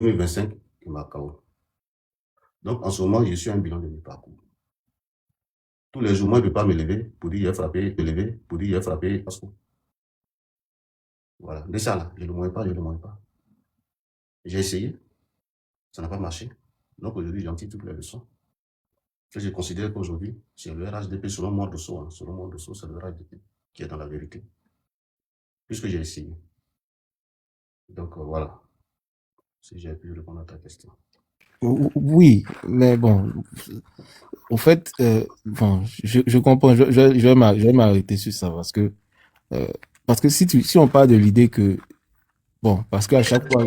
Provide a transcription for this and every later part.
2025 qui m'a KO. Donc, en ce moment, je suis un bilan de mes parcours. Tous les jours, moi, je ne peux pas me lever pour dire, il a frappé, me lever pour dire, il a frappé. Voilà. Mais ça, là, je ne le moyens pas, je ne le moyens pas. J'ai essayé, ça n'a pas marché. Donc, aujourd'hui, j'en tire toutes les leçons. Que je considère qu'aujourd'hui, c'est le RHDP, selon mon dossier, selon mon dossier, c'est le RHDP qui est dans la vérité. Puisque j'ai essayé. Donc, voilà. Si j'ai pu répondre à ta question. Oui, mais bon, au fait, bon, je comprends, je vais m'arrêter sur ça parce que si on parle de l'idée que, bon, parce qu'à chaque fois,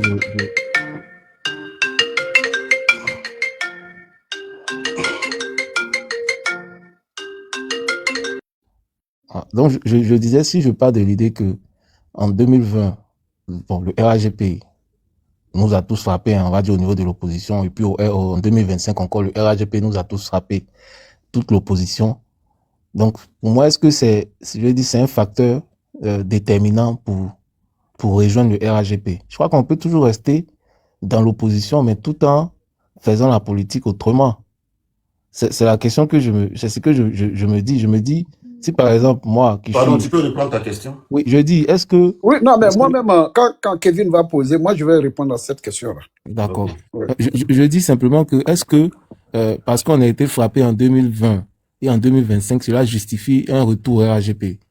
donc je disais, si je parle de l'idée que en 2020, bon, le RAGP nous a tous frappés, hein, on va dire au niveau de l'opposition, et puis en 2025 encore, le RAGP nous a tous frappés, toute l'opposition. Donc, pour moi, est-ce que c'est un facteur déterminant pour rejoindre le RAGP? Je crois qu'on peut toujours rester dans l'opposition, mais tout en faisant la politique autrement. C'est la question que c'est ce que je me dis. Je me dis, si par exemple, moi, Pardon, tu peux reprendre ta question? Oui, je dis, est-ce que... Oui, non, mais moi-même, quand Kevin va poser, moi, je vais répondre à cette question-là. D'accord. Okay. Je dis simplement que, est-ce que, parce qu'on a été frappé en 2020 et en 2025, cela justifie un retour au RAGP?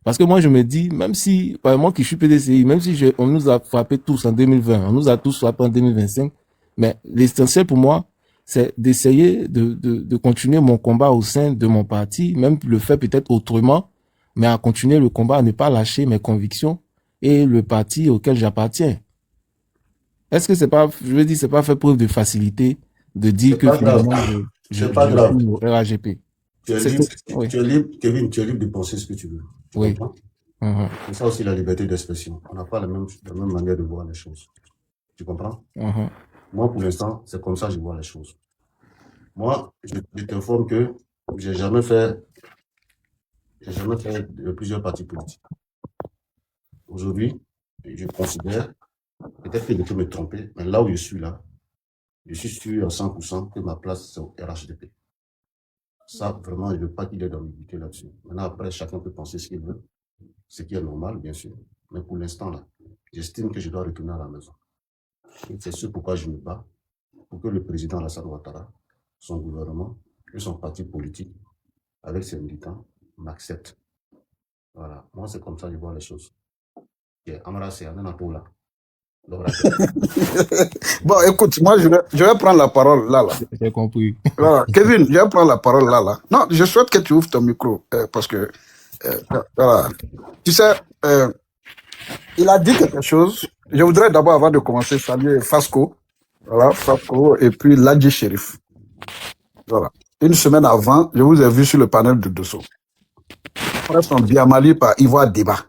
Parce que moi, je me dis, même si, par moi qui suis PDCI, même si on nous a frappé tous en 2020, on nous a tous frappé en 2025, mais l'essentiel pour moi, c'est d'essayer de continuer mon combat au sein de mon parti, même le faire peut-être autrement, mais à continuer le combat, à ne pas lâcher mes convictions et le parti auquel j'appartiens. Est-ce que c'est pas, je veux dire, c'est pas fait preuve de facilité de dire que finalement je suis au RAGP? Tu es libre, Kevin, tu es libre de penser ce que tu veux. Tu comprends? C'est ça aussi la liberté d'expression. On n'a pas la même manière de voir les choses. Tu comprends? Moi, pour l'instant, c'est comme ça que je vois les choses. Moi, je t'informe que j'ai jamais fait de plusieurs partis politiques. Aujourd'hui, je considère, peut-être que je peux me tromper, mais là où je suis là, je suis sûr à 100% que ma place, c'est au RHDP. Ça, vraiment, je ne veux pas qu'il y ait d'ambiguïté là-dessus. Maintenant, après, chacun peut penser ce qu'il veut, ce qui est normal, bien sûr. Mais pour l'instant, là, j'estime que je dois retourner à la maison. C'est ce pourquoi je me bats, pour que le président Alassane Ouattara, son gouvernement et son parti politique, avec ses militants, m'acceptent. Voilà, moi, c'est comme ça que je vois les choses. Amara, c'est un là. Bon, écoute, moi, je vais prendre la parole là. J'ai compris. Voilà. Kevin, je vais prendre la parole là. Non, je souhaite que tu ouvres ton micro, parce que, voilà. Tu sais, il a dit quelque chose. Je voudrais d'abord, avant de commencer, saluer Fasco. Voilà, Fasco, et puis Ladji Chérif. Voilà. Une semaine avant, je vous ai vu sur le panel de Dosso. Presque en Biamali par Ivoire Débat,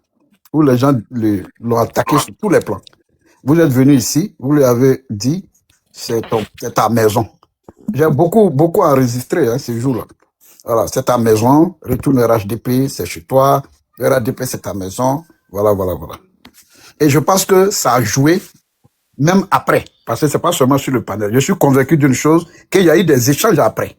où les gens l'ont attaqué sur tous les plans. Vous êtes venu ici, vous lui avez dit, c'est ta maison. J'ai beaucoup enregistré ces jours-là. Voilà, c'est ta maison, retourne au RHDP, c'est chez toi, le RHDP c'est ta maison, voilà. Et je pense que ça a joué même après, parce que c'est pas seulement sur le panel. Je suis convaincu d'une chose, qu'il y a eu des échanges après.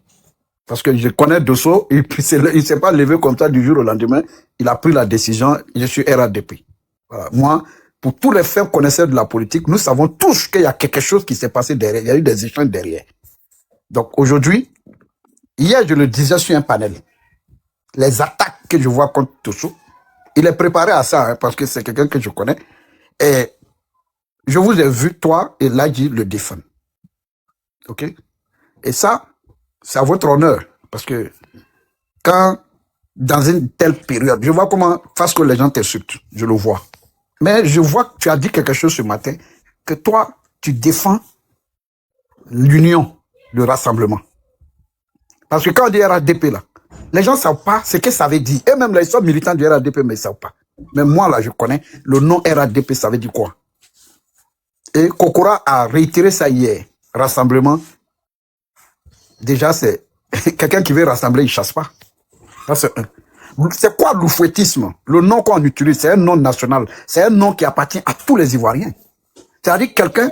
Parce que je connais Dosso, il s'est pas levé comme ça du jour au lendemain, il a pris la décision, je suis RHDP. Voilà, moi, pour tous les faits connaisseurs de la politique, nous savons tous qu'il y a quelque chose qui s'est passé derrière, il y a eu des échanges derrière. Donc aujourd'hui, hier je le disais sur un panel, les attaques que je vois contre Dosso, il est préparé à ça, parce que c'est quelqu'un que je connais, et je vous ai vu, toi et Ladji, le défendre. Ok? Et ça, c'est à votre honneur, parce que quand, dans une telle période, je vois comment, face que les gens t'insultent, je le vois. Mais je vois que tu as dit quelque chose ce matin, que toi, tu défends l'union, le rassemblement. Parce que quand on dit RHDP, là, les gens ne savent pas ce que ça veut dire. Et même là, ils sont militants du RHDP, mais ils ne savent pas. Mais moi, là, je connais, le nom RHDP, ça veut dire quoi? Et Kokora a réitéré ça hier. Rassemblement, déjà, c'est quelqu'un qui veut rassembler, il ne chasse pas. C'est quoi l'oufouettisme? Le nom qu'on utilise, c'est un nom national. C'est un nom qui appartient à tous les Ivoiriens. C'est-à-dire quelqu'un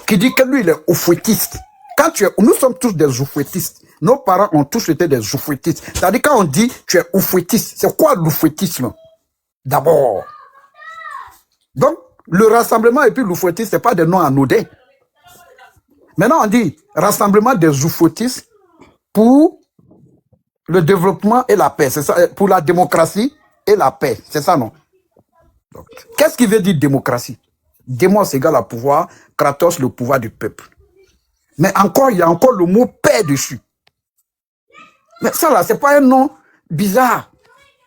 qui dit que lui, il est oufouettiste. Nous sommes tous des oufouettistes. Nos parents ont tous été des oufouettistes. C'est-à-dire, quand on dit tu es oufouettiste, c'est quoi l'oufouettisme? D'abord. Donc, le rassemblement et puis l'oufouettiste, c'est pas des noms anodins. Maintenant, on dit rassemblement des oufouettistes pour le développement et la paix. C'est ça, pour la démocratie et la paix. C'est ça, non? Qu'est-ce qui veut dire démocratie? Démos égale à pouvoir, Kratos le pouvoir du peuple. Mais encore, il y a encore le mot paix dessus. Mais ça là, c'est pas un nom bizarre.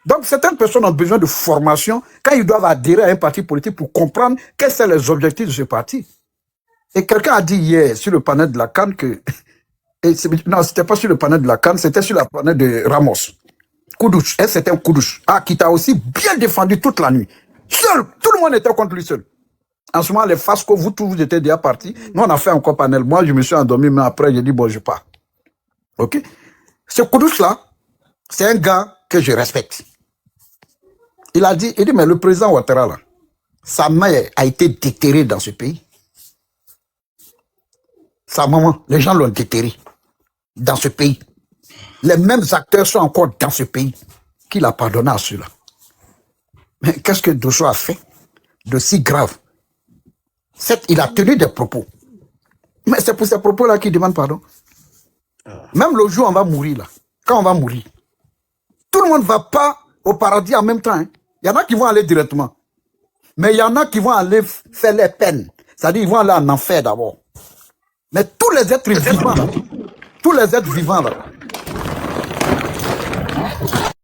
Donc certaines personnes ont besoin de formation quand ils doivent adhérer à un parti politique pour comprendre quels sont les objectifs de ce parti. Et quelqu'un a dit hier sur le panel de la CAN que... non, c'était pas sur le panel de la CAN, c'était sur le panel de Ramos. Koudouche, c'était un Koudouche. Ah, qui t'a aussi bien défendu toute la nuit. Seul, tout le monde était contre lui seul. En ce moment, les Fasco, vous tous, vous étiez déjà partis. Nous, on a fait encore panel. Moi, je me suis endormi, mais après, j'ai dit, bon, je pars. OK? Ce Koudouche-là, c'est un gars que je respecte. Il dit, mais le président Ouattara, là, sa mère a été déterrée dans ce pays. Sa maman, les gens l'ont déterrée dans ce pays. Les mêmes acteurs sont encore dans ce pays. Qu'il a pardonné à ceux-là. Mais qu'est-ce que Dosso a fait de si grave? Il a tenu des propos. Mais c'est pour ces propos-là qu'il demande pardon. Même le jour où on va mourir, là, quand on va mourir, tout le monde ne va pas au paradis en même temps. Hein. Il y en a qui vont aller directement. Mais il y en a qui vont aller faire les peines. C'est-à-dire qu'ils vont aller en enfer d'abord. Mais tous les êtres vivants, là, tous les êtres vivants, là,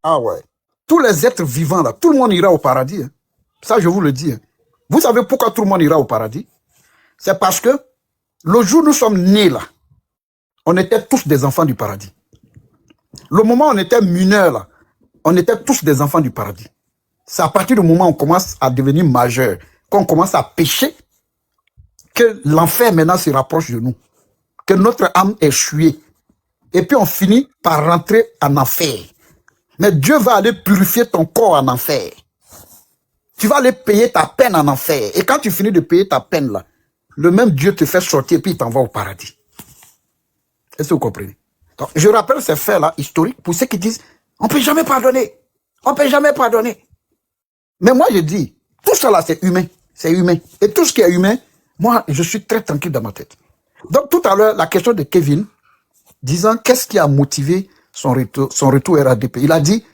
ah ouais, tous les êtres vivants, là, tout le monde ira au paradis. Hein. Ça, je vous le dis. Hein. Vous savez pourquoi tout le monde ira au paradis? C'est parce que le jour où nous sommes nés là, on était tous des enfants du paradis. Le moment où on était mineurs là, on était tous des enfants du paradis. C'est à partir du moment où on commence à devenir majeur, qu'on commence à pécher, que l'enfer maintenant se rapproche de nous. Que notre âme est chuée. Et puis on finit par rentrer en enfer. Mais Dieu va aller purifier ton corps en enfer. Tu vas aller payer ta peine en enfer. Et quand tu finis de payer ta peine là, le même Dieu te fait sortir et puis il t'envoie au paradis. Est-ce que vous comprenez? Donc, je rappelle ces faits-là historiques pour ceux qui disent on ne peut jamais pardonner. On ne peut jamais pardonner. Mais moi je dis, tout ça là c'est humain. C'est humain. Et tout ce qui est humain, moi je suis très tranquille dans ma tête. Donc tout à l'heure, la question de Kevin, disant qu'est-ce qui a motivé son retour RADP. Il a dit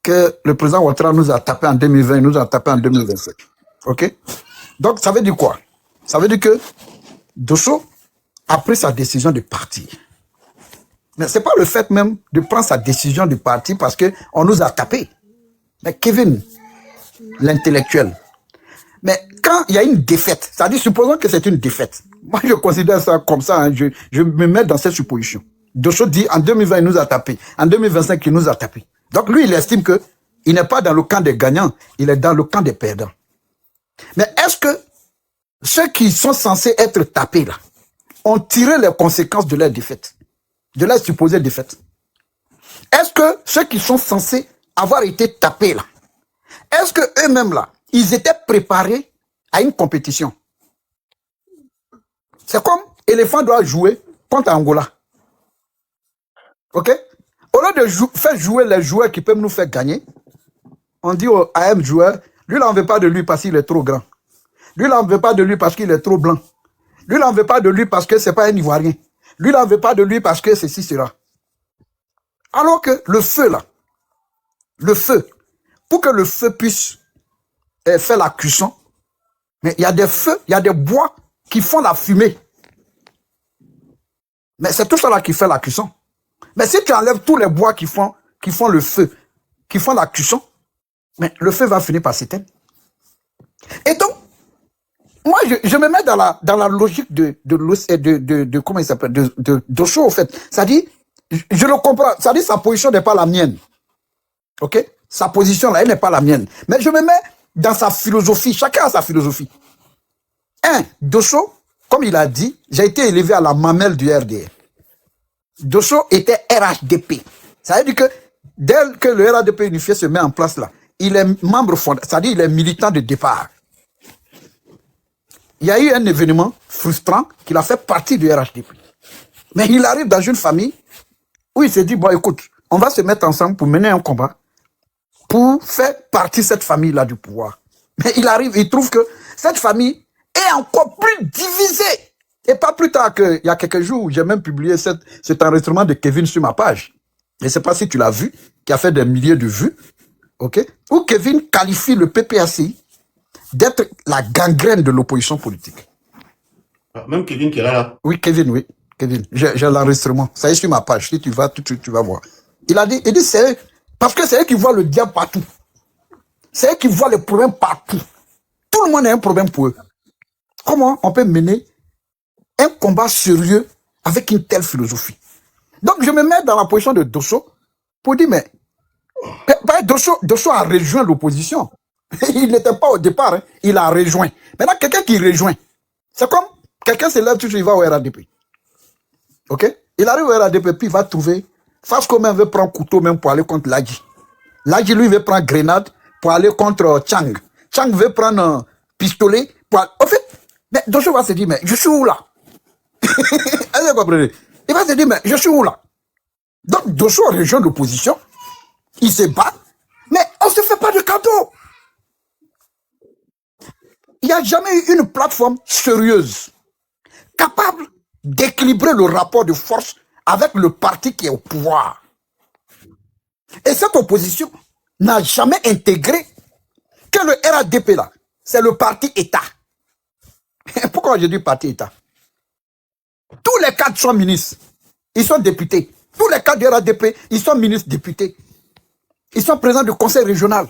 que le président Ouattara nous a tapé en 2020, il nous a tapé en 2025. OK? Donc, ça veut dire quoi? Ça veut dire que Dosso a pris sa décision de partir. Mais ce n'est pas le fait même de prendre sa décision de partir parce qu'on nous a tapé. Mais Kevin, l'intellectuel, mais quand il y a une défaite, c'est-à-dire, supposons que c'est une défaite. Moi, je considère ça comme ça, hein, je me mets dans cette supposition. Dosso dit, en 2020, il nous a tapé. En 2025, il nous a tapé. Donc, lui, il estime que il n'est pas dans le camp des gagnants, il est dans le camp des perdants. Mais est-ce que ceux qui sont censés être tapés, là, ont tiré les conséquences de leur défaite, de leur supposée défaite? Est-ce que ceux qui sont censés avoir été tapés, là, est-ce que eux-mêmes, là, ils étaient préparés à une compétition? C'est comme l'éléphant doit jouer contre Angola. OK? Au lieu de faire jouer les joueurs qui peuvent nous faire gagner, on dit au AM joueur, lui, là, on ne veut pas de lui parce qu'il est trop grand. Lui, là, on ne veut pas de lui parce qu'il est trop blanc. Lui, là, on ne veut pas de lui parce que ce n'est pas un Ivoirien. Lui, là, on ne veut pas de lui parce que ceci, cela. Alors que le feu, là, le feu, pour que le feu puisse faire la cuisson, mais il y a des feux, il y a des bois qui font la fumée. Mais c'est tout ça là qui fait la cuisson. Mais si tu enlèves tous les bois qui font le feu, qui font la cuisson, mais le feu va finir par s'éteindre. Et donc, moi, je me mets dans la logique de comment il s'appelle, de Dosso, au fait. C'est-à-dire, je le comprends. C'est-à-dire, sa position n'est pas la mienne. OK? Sa position, là, elle n'est pas la mienne. Mais je me mets dans sa philosophie. Chacun a sa philosophie. Dosso, comme il a dit, j'ai été élevé à la mamelle du RDR. Dosso était RHDP. Ça veut dire que dès que le RHDP unifié se met en place là, il est membre fondateur, c'est-à-dire il est militant de départ. il y a eu un événement frustrant qu'il a fait partie du RHDP. Mais il arrive dans une famille où il s'est dit, bon, écoute, on va se mettre ensemble pour mener un combat, pour faire partie de cette famille-là du pouvoir. Mais il arrive, il trouve que cette famille est encore plus divisée. Et pas plus tard qu'il y a quelques jours, j'ai même publié cet enregistrement de Kevin sur ma page. Je ne sais pas si tu l'as vu, qui a fait des milliers de vues, ok, où Kevin qualifie le PPACI d'être la gangrène de l'opposition politique. Ah, même Kevin qui est là. Oui, Kevin, oui. Kevin, j'ai l'enregistrement. Ça est sur ma page. Si tu vas, tu vas voir. Il dit, c'est eux. Parce que c'est eux qui voient le diable partout. C'est eux qui voient les problèmes partout. Tout le monde a un problème pour eux. Comment on peut mener un combat sérieux avec une telle philosophie? Donc, je me mets dans la position de Dosso pour dire, mais Dosso a rejoint l'opposition. Il n'était pas au départ, hein. Il a rejoint. Maintenant, quelqu'un qui rejoint, c'est comme quelqu'un se lève tout de suite, il va au RADP. Ok? Il arrive au RADP, puis il va trouver, Fasco même veut prendre couteau même pour aller contre Ladji. Ladji, lui, veut prendre grenade pour aller contre Chang. Chang veut prendre un pistolet pour aller... En fait, mais Dosso va se dire, mais je suis où là? Allez, comprenez? Il va se dire, mais je suis où là? Donc, Dosso rejoint l'opposition, il se bat, mais on ne se fait pas de cadeau. Il n'y a jamais eu une plateforme sérieuse, capable d'équilibrer le rapport de force avec le parti qui est au pouvoir. Et cette opposition n'a jamais intégré que le RADP là, c'est le parti État. Pourquoi je dis parti État? Tous les cadres sont ministres, ils sont députés. Tous les cadres du RADP, ils sont ministres, députés. Ils sont présidents du conseil régional.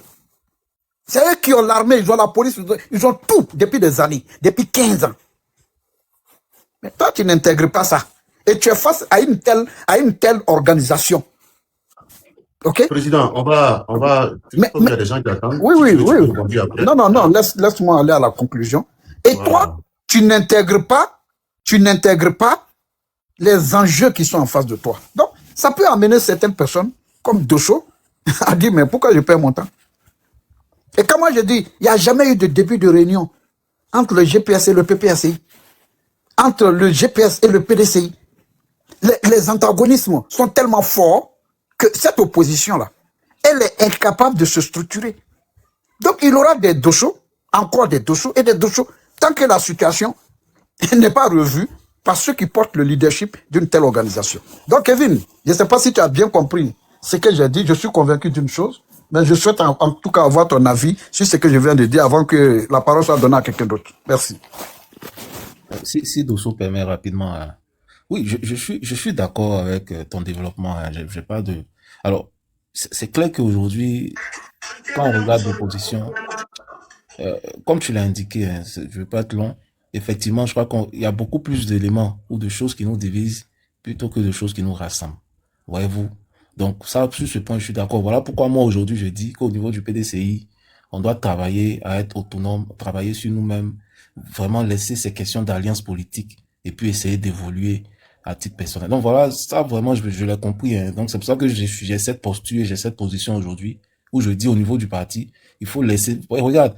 C'est eux qui ont l'armée, ils ont la police, ils ont tout depuis des années, depuis 15 ans. Mais toi, tu n'intègres pas ça. Et tu es face à une telle organisation. Ok? Président, on va, Mais, comme il y a des gens qui attendent. oui. Non, après. laisse-moi aller à la conclusion. Et Voilà. toi, tu n'intègres pas les enjeux qui sont en face de toi. Donc, ça peut amener certaines personnes, comme Dosso, à dire, mais pourquoi je perds mon temps? Et comme moi je dis, il n'y a jamais eu de début de réunion entre le GPS et le PPACI, entre le GPS et le PDCI. Les antagonismes sont tellement forts que cette opposition-là, elle est incapable de se structurer. Donc il y aura des Dosso, encore des Dosso et des Dosso, tant que la situation n'est pas revue par ceux qui portent le leadership d'une telle organisation. Donc Kevin, je ne sais pas si tu as bien compris ce que j'ai dit, je suis convaincu d'une chose, mais je souhaite en tout cas avoir ton avis sur ce que je viens de dire avant que la parole soit donnée à quelqu'un d'autre. Merci. Si Dosso permet rapidement, oui, je suis d'accord avec ton développement. J'ai pas de. Alors, c'est clair qu'aujourd'hui, quand on regarde l'opposition, comme tu l'as indiqué, hein, je veux pas être long. Effectivement, je crois qu'il y a beaucoup plus d'éléments ou de choses qui nous divisent plutôt que de choses qui nous rassemblent. Voyez-vous? Donc ça, sur ce point, je suis d'accord. Voilà pourquoi moi aujourd'hui je dis qu'au niveau du PDCI, on doit travailler à être autonome, travailler sur nous-mêmes, vraiment laisser ces questions d'alliance politique et puis essayer d'évoluer à titre personnel. Donc voilà, ça vraiment je l'ai compris. Hein. Donc c'est pour ça que j'ai cette posture, j'ai cette position aujourd'hui où je dis au niveau du parti, il faut laisser. Regarde,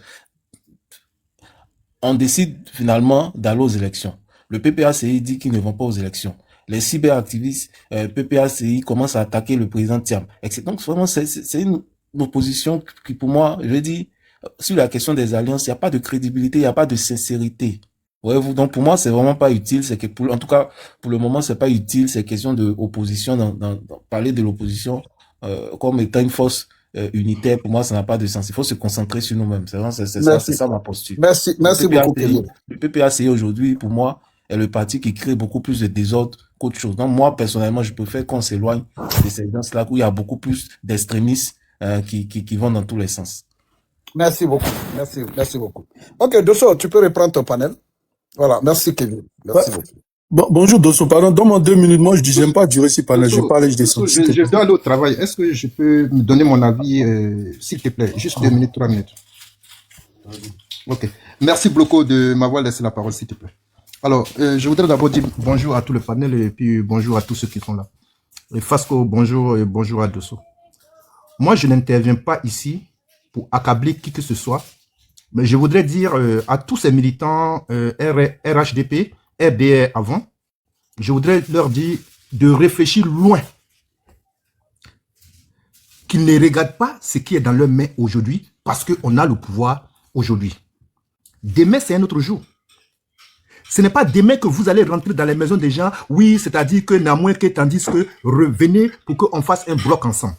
on décide finalement d'aller aux élections. Le PPACI dit qu'ils ne vont pas aux élections. Les cyberactivistes PPACI commencent à attaquer le président Thiam. Donc vraiment, c'est une opposition qui, pour moi, je dis, sur la question des alliances, il n'y a pas de crédibilité, il n'y a pas de sincérité. Voyez-vous, donc pour moi, c'est vraiment pas utile. C'est que en tout cas, pour le moment, c'est pas utile ces questions de opposition, parler de l'opposition comme étant une force unitaire. Pour moi, ça n'a pas de sens. Il faut se concentrer sur nous-mêmes. C'est ça ma posture. Merci beaucoup. Le PPACI aujourd'hui, pour moi, est le parti qui crée beaucoup plus de désordre qu'autre chose. Donc moi, personnellement, je préfère qu'on s'éloigne de ces gens-là où il y a beaucoup plus d'extrémistes qui vont dans tous les sens. Merci beaucoup. Merci beaucoup. Ok, Dosso, tu peux reprendre ton panel. Voilà, merci Kevin. Merci beaucoup. Bonjour Dosso, pardon, donne-moi 2 minutes. Moi, je dis, j'aime pas durer si panel. Je parle et je descends. Je dois aller au travail. Est-ce que je peux me donner mon avis, s'il te plaît? Juste 2 minutes, 3 minutes. Ok. Merci beaucoup de m'avoir laissé la parole, s'il te plaît. Alors, je voudrais d'abord dire bonjour à tout le panel et puis bonjour à tous ceux qui sont là. Et Fasco, bonjour et bonjour à Dosso. Moi, je n'interviens pas ici pour accabler qui que ce soit Mais je voudrais dire à tous ces militants RHDP, RDR avant, je voudrais leur dire de réfléchir loin, qu'ils ne regardent pas ce qui est dans leurs mains aujourd'hui, parce qu'on a le pouvoir aujourd'hui. Demain, c'est un autre jour. Ce n'est pas demain que vous allez rentrer dans les maisons des gens, oui, c'est-à-dire que n'a moins que tandis que revenez pour qu'on fasse un bloc ensemble.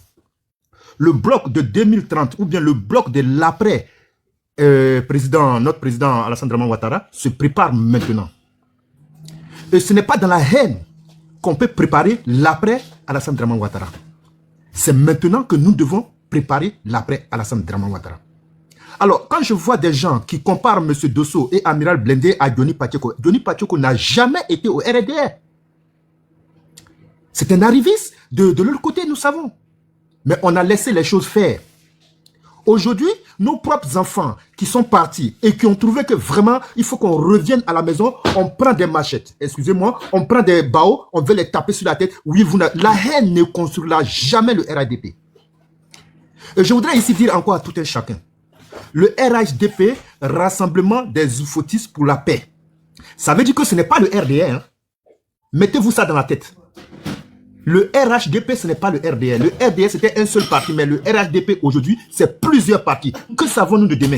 Le bloc de 2030 ou bien le bloc de l'après notre président Alassane Dramane Ouattara se prépare maintenant. Et ce n'est pas dans la haine qu'on peut préparer l'après Alassane Dramane Ouattara. C'est maintenant que nous devons préparer l'après Alassane Dramane Ouattara. Alors, quand je vois des gens qui comparent M. Dosso et Amiral Blindé à Diony Pacheco n'a jamais été au RDR. C'est un arriviste de leur côté, nous savons. Mais on a laissé les choses faire. Aujourd'hui, nos propres enfants qui sont partis et qui ont trouvé que vraiment, il faut qu'on revienne à la maison, on prend des machettes, excusez-moi, on prend des baos, on veut les taper sur la tête. Oui, la haine ne construira jamais le RHDP. Et je voudrais ici dire encore à tout un chacun. Le RHDP, Rassemblement des Oufotistes pour la paix. Ça veut dire que ce n'est pas le RDR. Hein. Mettez-vous ça dans la tête. Le RHDP, ce n'est pas le RDR. Le RDR, c'était un seul parti, mais le RHDP, aujourd'hui, c'est plusieurs partis. Que savons-nous de demain?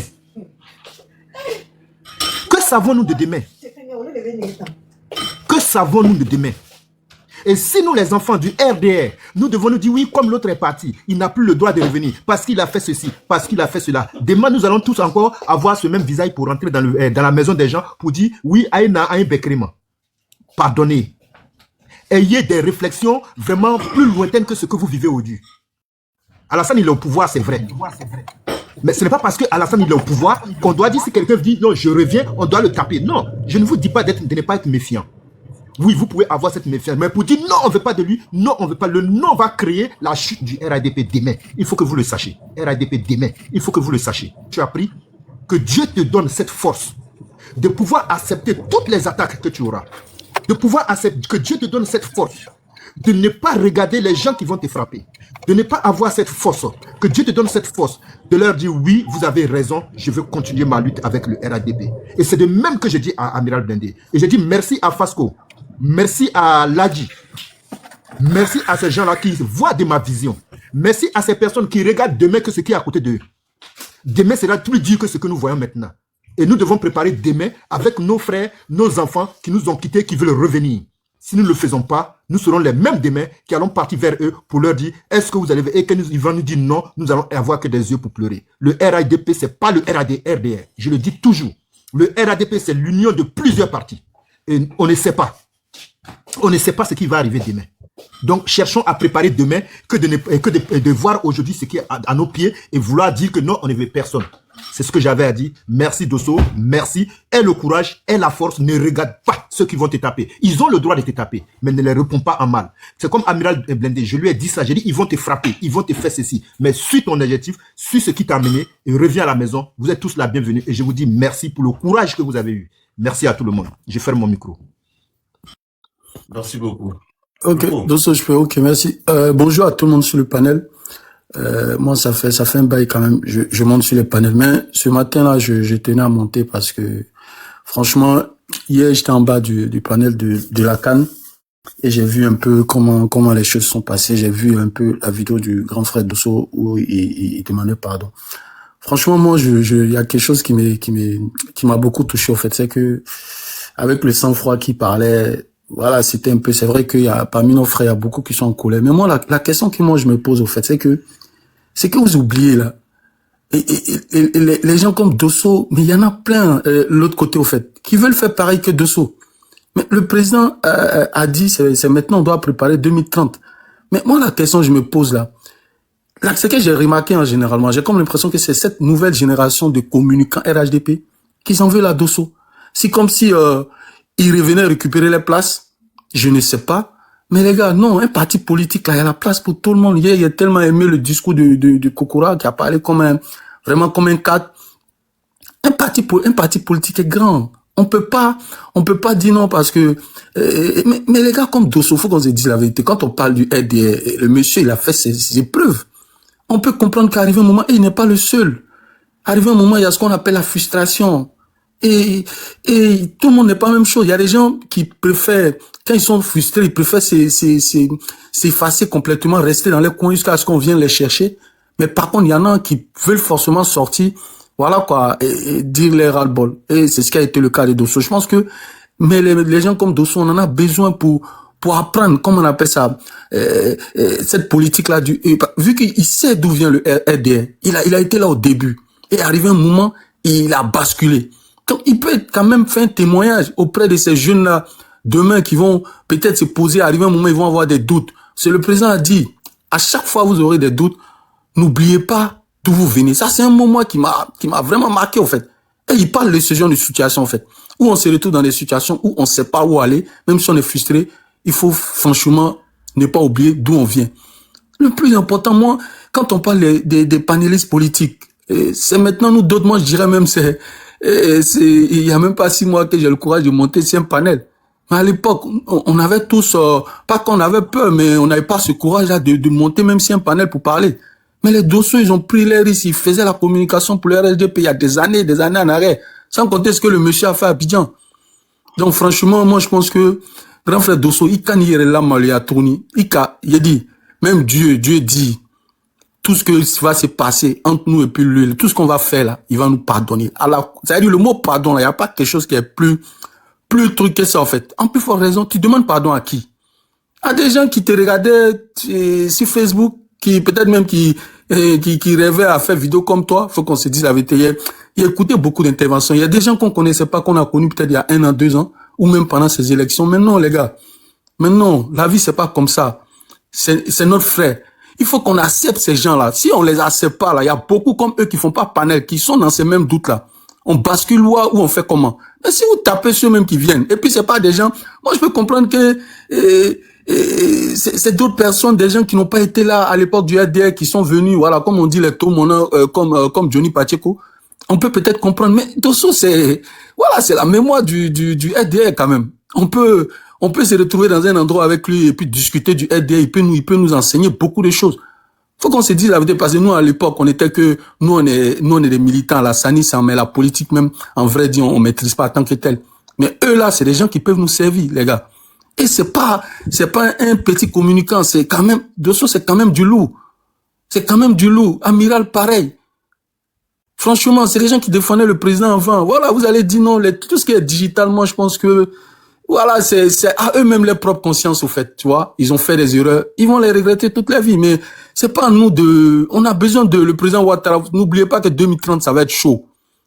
Que savons-nous de demain? Que savons-nous de demain? Et si nous, les enfants du RDR, nous devons nous dire, oui, comme l'autre est parti, il n'a plus le droit de revenir, parce qu'il a fait ceci, parce qu'il a fait cela. Demain, nous allons tous encore avoir ce même visage pour rentrer dans la maison des gens, pour dire, oui, Aïna, Aïn Bekrima. Pardonnez. Ayez des réflexions vraiment plus lointaines que ce que vous vivez aujourd'hui. Alassane, il est au pouvoir, c'est vrai. Mais ce n'est pas parce que Alassane il est au pouvoir qu'on doit dire, si quelqu'un dit, non, je reviens, on doit le taper. Non, je ne vous dis pas de ne pas être méfiant. Oui, vous pouvez avoir cette méfiance, mais pour dire non, on ne veut pas de lui, non, on ne veut pas, le non va créer la chute du RADP demain. Il faut que vous le sachiez. RADP demain, il faut que vous le sachiez. Tu as appris que Dieu te donne cette force de pouvoir accepter toutes les attaques que tu auras. De pouvoir accepter, que Dieu te donne cette force de ne pas regarder les gens qui vont te frapper. De ne pas avoir cette force, que Dieu te donne cette force de leur dire oui, vous avez raison, je veux continuer ma lutte avec le RADP. Et c'est de même que je dis à Amiral Blindé. Et je dis merci à Fasco. Merci à Ladi. Merci à ces gens-là qui voient de ma vision. Merci à ces personnes qui regardent demain que ce qui est à côté d'eux. Demain sera plus dur que ce que nous voyons maintenant. Et nous devons préparer demain avec nos frères, nos enfants qui nous ont quittés, qui veulent revenir. Si nous ne le faisons pas, nous serons les mêmes demain qui allons partir vers eux pour leur dire est-ce que vous allez... Et qu'ils vont nous dire non, nous allons avoir que des yeux pour pleurer. Le RADP, ce n'est pas le RDR. Je le dis toujours. Le RADP, c'est l'union de plusieurs partis. Et on ne sait pas. On ne sait pas ce qui va arriver demain. Donc, cherchons à préparer demain que de voir aujourd'hui ce qui est à nos pieds et vouloir dire que non, on ne veut personne. C'est ce que j'avais à dire. Merci Dosso, merci. Aie le courage, aie la force. Ne regarde pas ceux qui vont te taper. Ils ont le droit de te taper, mais ne les réponds pas en mal. C'est comme Amiral Blindé. Je lui ai dit ça. J'ai dit, ils vont te frapper, ils vont te faire ceci. Mais suis ton objectif, suis ce qui t'a amené et reviens à la maison. Vous êtes tous la bienvenue et je vous dis merci pour le courage que vous avez eu. Merci à tout le monde. Je ferme mon micro. Merci beaucoup. Ok, Dosso, je peux, ok, merci. Bonjour à tout le monde sur le panel. Moi, ça fait un bail quand même. Je monte sur les panels. Mais ce matin-là, je tenais à monter parce que, franchement, hier, j'étais en bas du panel de la CAN et j'ai vu un peu comment les choses sont passées. J'ai vu un peu la vidéo du grand frère Dosso où il demandait pardon. Franchement, moi, il y a quelque chose qui m'a beaucoup touché, au fait. C'est que, avec le sang-froid qui parlait, voilà, c'est vrai qu'il y a, parmi nos frères, il y a beaucoup qui sont en colère. Mais moi, la question que moi je me pose, au fait, c'est que vous oubliez, là. Et les gens comme Dosso, mais il y en a plein, l'autre côté, au fait, qui veulent faire pareil que Dosso. Mais le président, a dit, c'est maintenant, on doit préparer 2030. Mais moi, la question que je me pose, là, c'est que j'ai remarqué, hein, généralement, j'ai comme l'impression que c'est cette nouvelle génération de communicants RHDP qui en veulent à Dosso. C'est comme si, ils revenaient récupérer les places. Je ne sais pas. Mais les gars, non, un parti politique, là, il y a la place pour tout le monde. Il a tellement aimé le discours de Kokora qui a parlé vraiment comme un cadre. Un parti politique est grand. On peut pas dire non parce que, mais les gars, comme Dosso, faut qu'on se dise la vérité. Quand on parle du RDR, le monsieur, il a fait ses épreuves. On peut comprendre qu'arrive un moment, et il n'est pas le seul. Arrivé un moment, il y a ce qu'on appelle la frustration. Et tout le monde n'est pas la même chose. Il y a des gens qui préfèrent, quand ils sont frustrés, ils préfèrent s'effacer complètement, rester dans les coins jusqu'à ce qu'on vienne les chercher. Mais par contre, il y en a qui veulent forcément sortir, voilà quoi, et dire les ras-le-bol. Et c'est ce qui a été le cas de Dosso. Je pense que, mais les gens comme Dosso, on en a besoin pour apprendre, comment on appelle ça, cette politique-là vu qu'il sait d'où vient le RDR. Il a été là au début. Et arrivé un moment, il a basculé. Donc, il peut quand même faire un témoignage auprès de ces jeunes-là, demain, qui vont peut-être se poser, arriver un moment, ils vont avoir des doutes. C'est le président a dit, à chaque fois vous aurez des doutes, n'oubliez pas d'où vous venez. Ça, c'est un moment qui m'a vraiment marqué, en fait. Et il parle de ce genre de situation, en fait, où on se retrouve dans des situations où on ne sait pas où aller, même si on est frustré, il faut franchement ne pas oublier d'où on vient. Le plus important, moi, quand on parle des panélistes politiques, c'est maintenant nous d'autres, moi je dirais même il y a même pas 6 mois que j'ai le courage de monter sur un panel. Mais à l'époque, on avait tous, pas qu'on avait peur, mais on n'avait pas ce courage-là de monter même sur un panel pour parler. Mais les dossiers, ils ont pris les risques, ils faisaient la communication pour le RSDP il y a des années en arrêt, sans compter ce que le monsieur a fait à Abidjan. Donc franchement, moi je pense que grand frère Dosso, il can y là mal à tourner. Il dit, même Dieu dit, tout ce qui va se passer entre nous et puis lui, tout ce qu'on va faire là, il va nous pardonner. Alors, ça veut dire le mot pardon là, il n'y a pas quelque chose qui est plus truc que ça en fait. En plus forte raison, tu demandes pardon à qui? À des gens qui te regardaient sur Facebook, qui peut-être même qui rêvaient à faire vidéo comme toi. Faut qu'on se dise la vérité. Il écoutait beaucoup d'interventions. Il y a des gens qu'on connaissait pas, qu'on a connus peut-être il y a 1 an, 2 ans, ou même pendant ces élections. Mais non, les gars. Mais non, la vie c'est pas comme ça. C'est notre frère. Il faut qu'on accepte ces gens-là. Si on les accepte pas, là, il y a beaucoup comme eux qui font pas panel, qui sont dans ces mêmes doutes-là. On bascule ou on fait comment? Mais si vous tapez ceux-mêmes qui viennent, et puis c'est pas des gens, moi je peux comprendre que c'est d'autres personnes, des gens qui n'ont pas été là à l'époque du RDR, qui sont venus, voilà, comme on dit les Tomona, comme Johnny Pacheco. On peut peut-être comprendre, mais Dosso, c'est la mémoire du RDR quand même. On peut se retrouver dans un endroit avec lui et puis discuter du RDR. Il peut nous enseigner beaucoup de choses. Faut qu'on se dise la vérité, parce que nous, à l'époque, nous, on est des militants à la SANI, mais la politique même, en vrai dit, on maîtrise pas tant que tel. Mais eux, là, c'est des gens qui peuvent nous servir, les gars. Et c'est pas un petit communicant, c'est quand même, Dosso, c'est quand même du lourd. C'est quand même du lourd. Amiral, pareil. Franchement, c'est les gens qui défendaient le président avant. Voilà, vous allez dire non, tout ce qui est digital, moi, je pense que, voilà, c'est à eux-mêmes leur propre conscience, au fait, tu vois. Ils ont fait des erreurs. Ils vont les regretter toute la vie, mais c'est pas à nous on a besoin le président Ouattara. N'oubliez pas que 2030, ça va être chaud.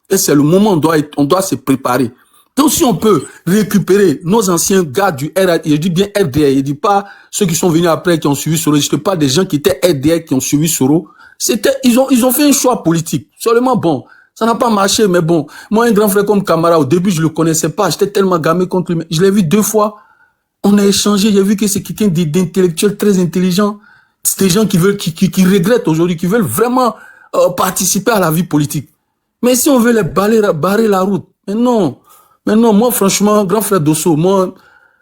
Et c'est le moment où on doit se préparer. Donc, si on peut récupérer nos anciens gars du RDR, je dis bien RDR, je dis pas ceux qui sont venus après, qui ont suivi Soro, je dis pas des gens qui étaient RDR, qui ont suivi Soro. Ils ont fait un choix politique. Seulement, bon, ça n'a pas marché, mais bon. Moi, un grand frère comme Camara, au début, je le connaissais pas. J'étais tellement gamé contre lui. Je l'ai vu 2 fois. On a échangé. J'ai vu que c'est quelqu'un d'intellectuel très intelligent. C'est des gens qui regrettent aujourd'hui, qui veulent vraiment participer à la vie politique. Mais si on veut les barrer la route, mais non, moi, franchement, grand frère Dosso, moi,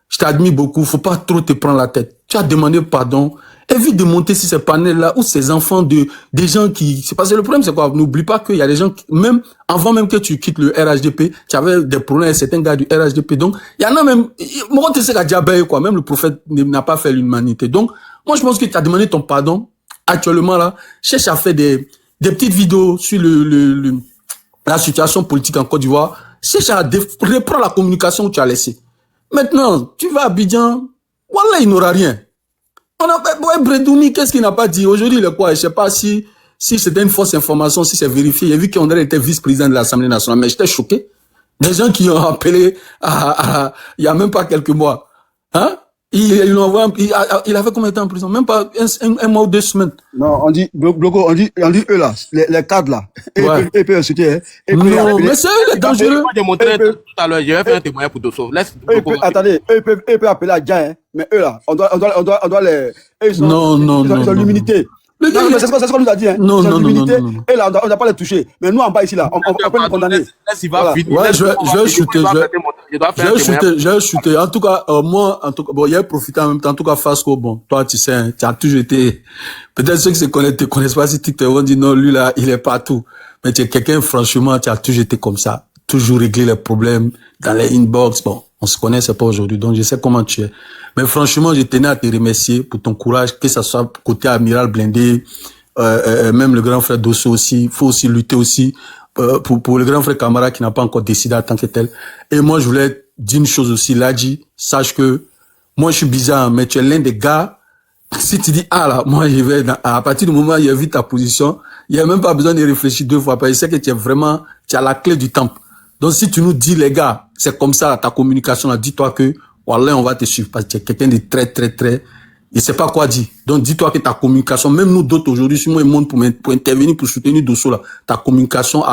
je t'admire beaucoup. Faut pas trop te prendre la tête. Tu as demandé pardon. Évite de monter sur ces panels-là où ces enfants des gens qui, c'est parce que le problème, c'est quoi? N'oublie pas qu'il y a des gens qui, même, avant même que tu quittes le RHDP, tu avais des problèmes avec certains gars du RHDP. Donc, il y en a même, moi, tu sais qu'à Diabé, quoi, même le prophète n'a pas fait l'humanité. Donc, moi, je pense que tu as demandé ton pardon. Actuellement, là, cherche à faire des petites vidéos sur la situation politique en Côte d'Ivoire. Cherche à reprendre la communication que tu as laissée. Maintenant, tu vas à Abidjan, voilà, il n'aura rien. On a Bredouni, qu'est-ce qu'il n'a pas dit? Aujourd'hui, il est quoi? Je sais pas si c'était une fausse information, si c'est vérifié. J'ai vu qu'André était vice-président de l'Assemblée nationale, mais j'étais choqué. Des gens qui ont appelé il y a même pas quelques mois. Hein? Il avait combien de temps en prison? Même pas un mois ou 2 semaines. Non, on dit, Bloco, on dit eux là, les cadres là. Ouais. Ils peuvent insulter, hein. Non, mais c'est eux les dangereux. Moi, j'ai montré tout à l'heure, j'ai fait un témoignage pour Dosso. Attendez, eux peuvent appeler à Dja, hein. Mais eux là, on doit les, ils ont Non. l'immunité. Mais Non, mais c'est ce qu'on nous a dit. Hein. Non, C'est non, non, l'humilité. non, non. Et là, on n'a pas les toucher. Mais nous, en bas, ici, là, on peut les condamner. Laisse, il va Voilà. finir. Ouais, Laisse, je vais chuter, je dois faire un témoignage. j'ai chuté. En tout cas, moi, en tout cas, bon, il y a profité en même temps. En tout cas, Fasco, bon, toi, tu sais, hein, tu as toujours été, peut-être ceux qui te connaissent pas si TikTok vont dire non, lui, là, il est partout. Mais tu es quelqu'un, franchement, tu as toujours été comme ça. Toujours régler les problèmes dans les inbox. Bon, on se connaît, c'est pas aujourd'hui. Donc, je sais comment tu es. Mais franchement, je tenais à te remercier pour ton courage, que ça soit côté Amiral Blindé, même le grand frère Dosso aussi. Il faut aussi lutter aussi pour le grand frère Camara qui n'a pas encore décidé en tant que tel. Et moi, je voulais dire une chose aussi, Ladji, sache que moi, je suis bizarre, mais tu es l'un des gars. Si tu dis, ah là, moi, je vais, à partir du moment où il a vu ta position, il n'y a même pas besoin de réfléchir deux fois, parce que je sais que tu es vraiment, tu as la clé du temple. Donc, si tu nous dis, les gars, c'est comme ça, ta communication, là, dis-toi que, voilà, on va te suivre, parce que tu es quelqu'un de très, très, très, il sait pas quoi dire. Donc, dis-toi que ta communication, même nous d'autres aujourd'hui, si moi, il monte pour intervenir, pour soutenir Dosso, là, ta communication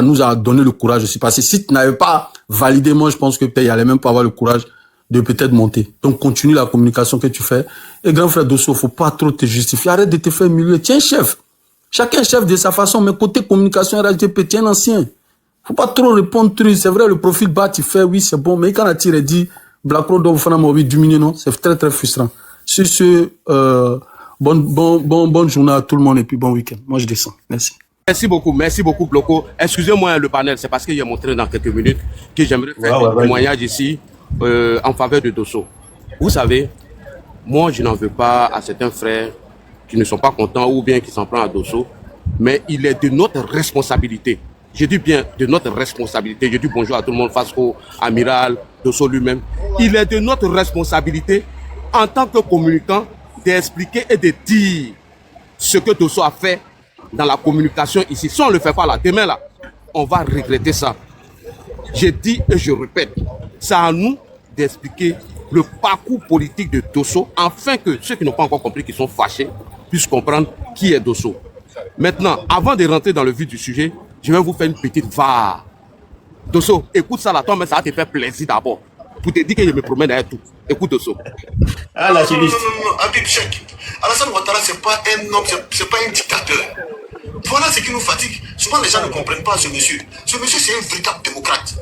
nous a donné le courage aussi. Parce que si tu n'avais pas validé, moi, je pense que peut-être il allait même pas avoir le courage de peut-être monter. Donc, continue la communication que tu fais. Et grand frère Dosso, faut pas trop te justifier. Arrête de te faire humilier. Tiens, chef. Chacun est chef de sa façon, mais côté communication RHDP, tiens, ancien. Faut pas trop répondre. C'est vrai, le profil bas, tu fais, oui, c'est bon. Mais quand la tire dit, Black Road, on va envie de diminuer, non? C'est très, très frustrant. Sur ce, bonne journée à tout le monde et puis bon week-end. Moi, je descends. Merci. Merci beaucoup, Bloco. Excusez-moi le panel, c'est parce qu'il est montré dans quelques minutes que j'aimerais faire un témoignage ici en faveur de Dosso. Vous savez, moi, je n'en veux pas à certains frères qui ne sont pas contents ou bien qui s'en prennent à Dosso, mais il est de notre responsabilité. Je dis bien de notre responsabilité. Je dis bonjour à tout le monde, Fasco, Amiral, Dosso lui-même. Il est de notre responsabilité en tant que communicant d'expliquer et de dire ce que Dosso a fait dans la communication ici. Si on ne le fait pas là, demain là, on va regretter ça. Je dis et je répète, c'est à nous d'expliquer le parcours politique de Dosso afin que ceux qui n'ont pas encore compris, qui sont fâchés, puissent comprendre qui est Dosso. Maintenant, avant de rentrer dans le vif du sujet, je vais vous faire une petite var. Dosso, écoute ça là, toi, mais ça va te faire plaisir d'abord. Pour te dire que je me promène derrière tout. Écoute Dosso. Ah, la chimiste. Non, Habib Cheikh. Alassane Ouattara, c'est pas un homme, c'est pas un dictateur. Voilà ce qui nous fatigue. Souvent, les gens ne comprennent pas ce monsieur. Ce monsieur, c'est un véritable démocrate.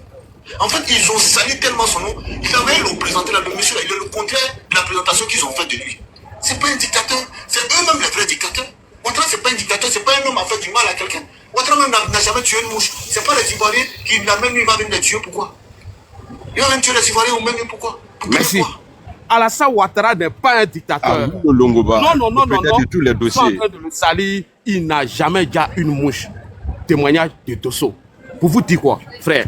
En fait, ils ont sali tellement son nom. Il avait le présenté là, le monsieur là, il est le contraire de la présentation qu'ils ont faite de lui. C'est pas un dictateur, c'est eux-mêmes les vrais dictateurs. Ouattara, c'est pas un dictateur, c'est pas un homme à faire du mal à quelqu'un. Ouattara même n'a jamais tué une mouche. C'est pas les Ivoiriens qui l'amènent, il va même les tuer. Pourquoi? Il va même tuer les Ivoiriens ou même pourquoi? Merci. Alassane Ouattara n'est pas un dictateur. Longoba. Non. De tous les Ils sont en dossiers. train de le salir. Il n'a jamais déjà une mouche. Témoignage de Dosso. Pour vous dire quoi, frère,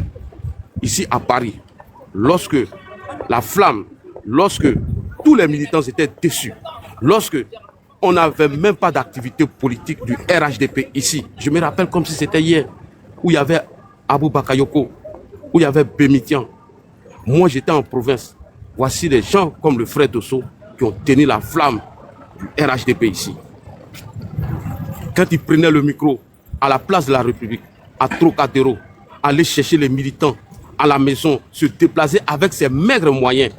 ici à Paris, lorsque la flamme, lorsque tous les militants étaient déçus, lorsque on n'avait même pas d'activité politique du RHDP ici, je me rappelle comme si c'était hier, où il y avait Abou Bakayoko, où il y avait Bémitian. Moi, j'étais en province. Voici des gens comme le frère Dosso qui ont tenu la flamme du RHDP ici. Quand il prenait le micro à la place de la République, à Trocadéro, aller chercher les militants à la maison, se déplacer avec ses maigres moyens.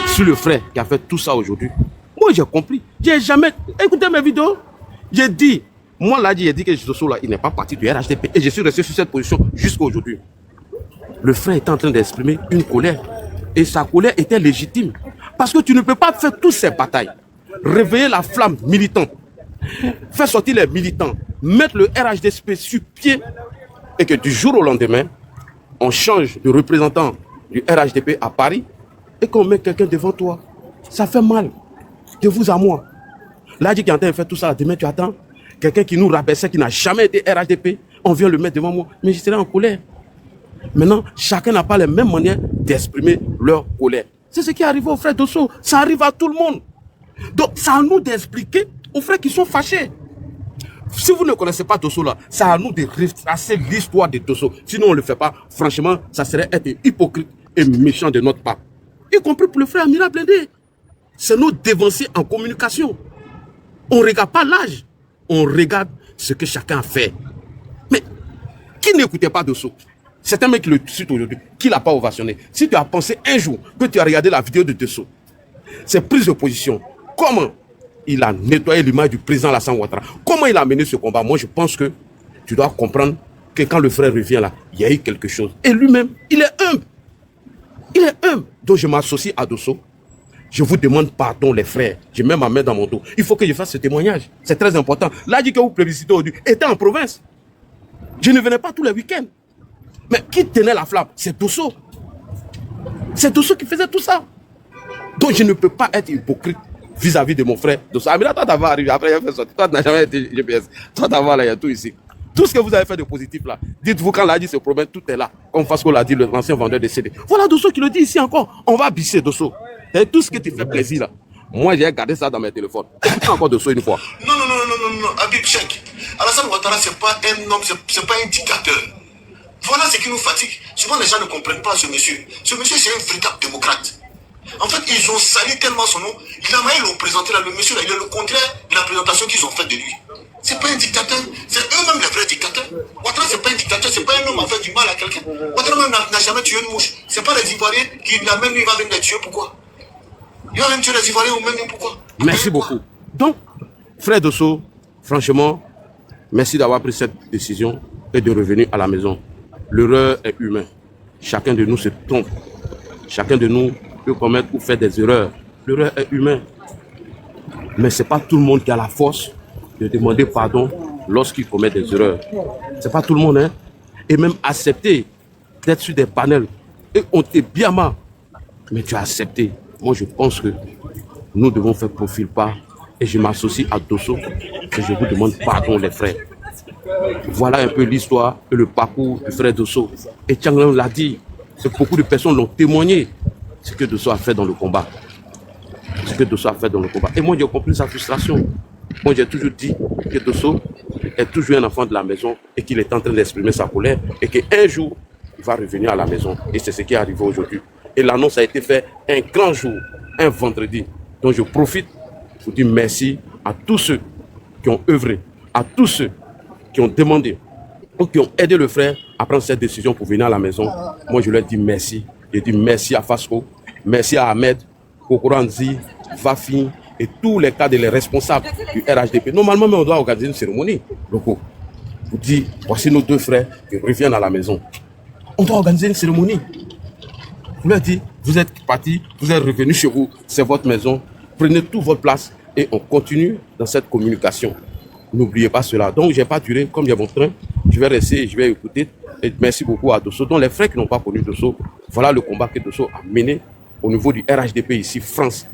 C'est le frère qui a fait tout ça aujourd'hui. Moi, j'ai compris. J'ai jamais écouté mes vidéos. J'ai dit, moi là, j'ai dit que Dosso là, il n'est pas parti du RHDP. Et je suis resté sur cette position jusqu'à aujourd'hui. Le frère était en train d'exprimer une colère. Et sa colère était légitime. Parce que tu ne peux pas faire toutes ces batailles. Réveiller la flamme militante. Faire sortir les militants. Mettre le RHDP sur pied. Et que du jour au lendemain, on change de représentant du RHDP à Paris. Et qu'on met quelqu'un devant toi. Ça fait mal. De vous à moi. Là, qui est en train de faire tout ça. Demain, tu attends. Quelqu'un qui nous rabaissait, qui n'a jamais été RHDP. On vient le mettre devant moi. Mais je serai en colère. Maintenant, chacun n'a pas les mêmes manières d'exprimer leur colère. C'est ce qui arrive aux frères Dosso. Ça arrive à tout le monde. Donc, c'est à nous d'expliquer aux frères qui sont fâchés. Si vous ne connaissez pas Dosso là, c'est à nous de retracer l'histoire de Dosso. Sinon, on ne le fait pas. Franchement, ça serait être hypocrite et méchant de notre part. Y compris pour le frère Amiral Blindé. C'est nos dévanciers en communication. On ne regarde pas l'âge. On regarde ce que chacun a fait. Mais qui n'écoutait pas Dosso? C'est un mec qui le suit aujourd'hui, qui ne l'a pas ovationné. Si tu as pensé un jour que tu as regardé la vidéo de Dosso, c'est prise de position. Comment il a nettoyé l'image du président Alassane Ouattara. Comment il a mené ce combat? Moi, je pense que tu dois comprendre que quand le frère revient là, il y a eu quelque chose. Et lui-même, il est humble. Il est humble. Donc, je m'associe à Dosso. Je vous demande pardon, les frères. Je mets ma main dans mon dos. Il faut que je fasse ce témoignage. C'est très important. Là, dit que vous plébiscitez aujourd'hui était en province. Je ne venais pas tous les week-ends. Mais qui tenait la flamme? C'est Dosso. C'est Dosso qui faisait tout ça. Donc, je ne peux pas être hypocrite vis-à-vis de mon frère Dosso. Amira, toi, t'avais arrivé. Après, il a fait sortir. Toi, tu n'as jamais été GPS. Toi, t'avais là, il y a tout ici. Tout ce que vous avez fait de positif là, dites-vous quand l'a dit se promène, tout est là. Comme Fasco l'a dit, l'ancien vendeur de CD. Voilà Dosso qui le dit ici encore. On va bisser Dosso. Et tout ce qui te fait plaisir là. Moi, j'ai gardé ça dans mes téléphones. Écoutez encore Dosso une fois. Non, Habib Cheikh. Alassane Ouattara, c'est pas un homme, c'est pas un dictateur. Voilà ce qui nous fatigue. Souvent, les gens ne comprennent pas ce monsieur. Ce monsieur, c'est un véritable démocrate. En fait, ils ont sali tellement son nom. Il a maillé l'ont présenté là. Le monsieur là, il est le contraire de la présentation qu'ils ont faite de lui. C'est pas un dictateur, c'est eux-mêmes les vrais dictateurs. Ouattara, c'est pas un dictateur, c'est pas un homme à faire du mal à quelqu'un. Ouattara même n'a jamais tué une mouche. C'est pas les Ivoiriens qui l'amènent, il va venir les tuer. Pourquoi? Il va même tuer les Ivoiriens ou même pourquoi? Merci beaucoup. Donc, frère Dosso, franchement, merci d'avoir pris cette décision et de revenir à la maison. L'erreur est humaine. Chacun de nous se trompe. Chacun de nous peut commettre ou faire des erreurs. L'erreur est humaine. Mais ce n'est pas tout le monde qui a la force de demander pardon lorsqu'il commet des erreurs. Ce n'est pas tout le monde, hein. Et même accepter d'être sur des panels. Et on t'est bien mal. Mais tu as accepté. Moi, je pense que nous devons faire profil pas. Et je m'associe à Dosso. Et je vous demande pardon, les frères. Voilà un peu l'histoire et le parcours du frère Dosso. Et Tchanglan l'a dit. Et beaucoup de personnes l'ont témoigné. Ce que Dosso a fait dans le combat. Ce que Dosso a fait dans le combat. Et moi, j'ai compris sa frustration. Moi, j'ai toujours dit que Dosso est toujours un enfant de la maison et qu'il est en train d'exprimer sa colère et qu'un jour, il va revenir à la maison. Et c'est ce qui est arrivé aujourd'hui. Et l'annonce a été faite un grand jour, un vendredi. Donc, je profite pour dire merci à tous ceux qui ont œuvré, à tous ceux qui ont demandé ou qui ont aidé le frère à prendre cette décision pour venir à la maison. Moi, je leur dis merci. Je dis merci à Fasco, merci à Ahmed, Kokoranzi, Vafi, et tous les cadres et les responsables du RHDP. Normalement, on doit organiser une cérémonie. Locaux. Vous dites, voici nos deux frères qui reviennent à la maison. On doit organiser une cérémonie. Vous leur dites, vous êtes partis, vous êtes revenus chez vous, c'est votre maison. Prenez toute votre place et on continue dans cette communication. N'oubliez pas cela. Donc, je n'ai pas duré comme j'ai mon train. Je vais rester et je vais écouter. Et merci beaucoup à Dosso. Donc, les frères qui n'ont pas connu Dosso, voilà le combat que Dosso a mené au niveau du RHDP ici, France.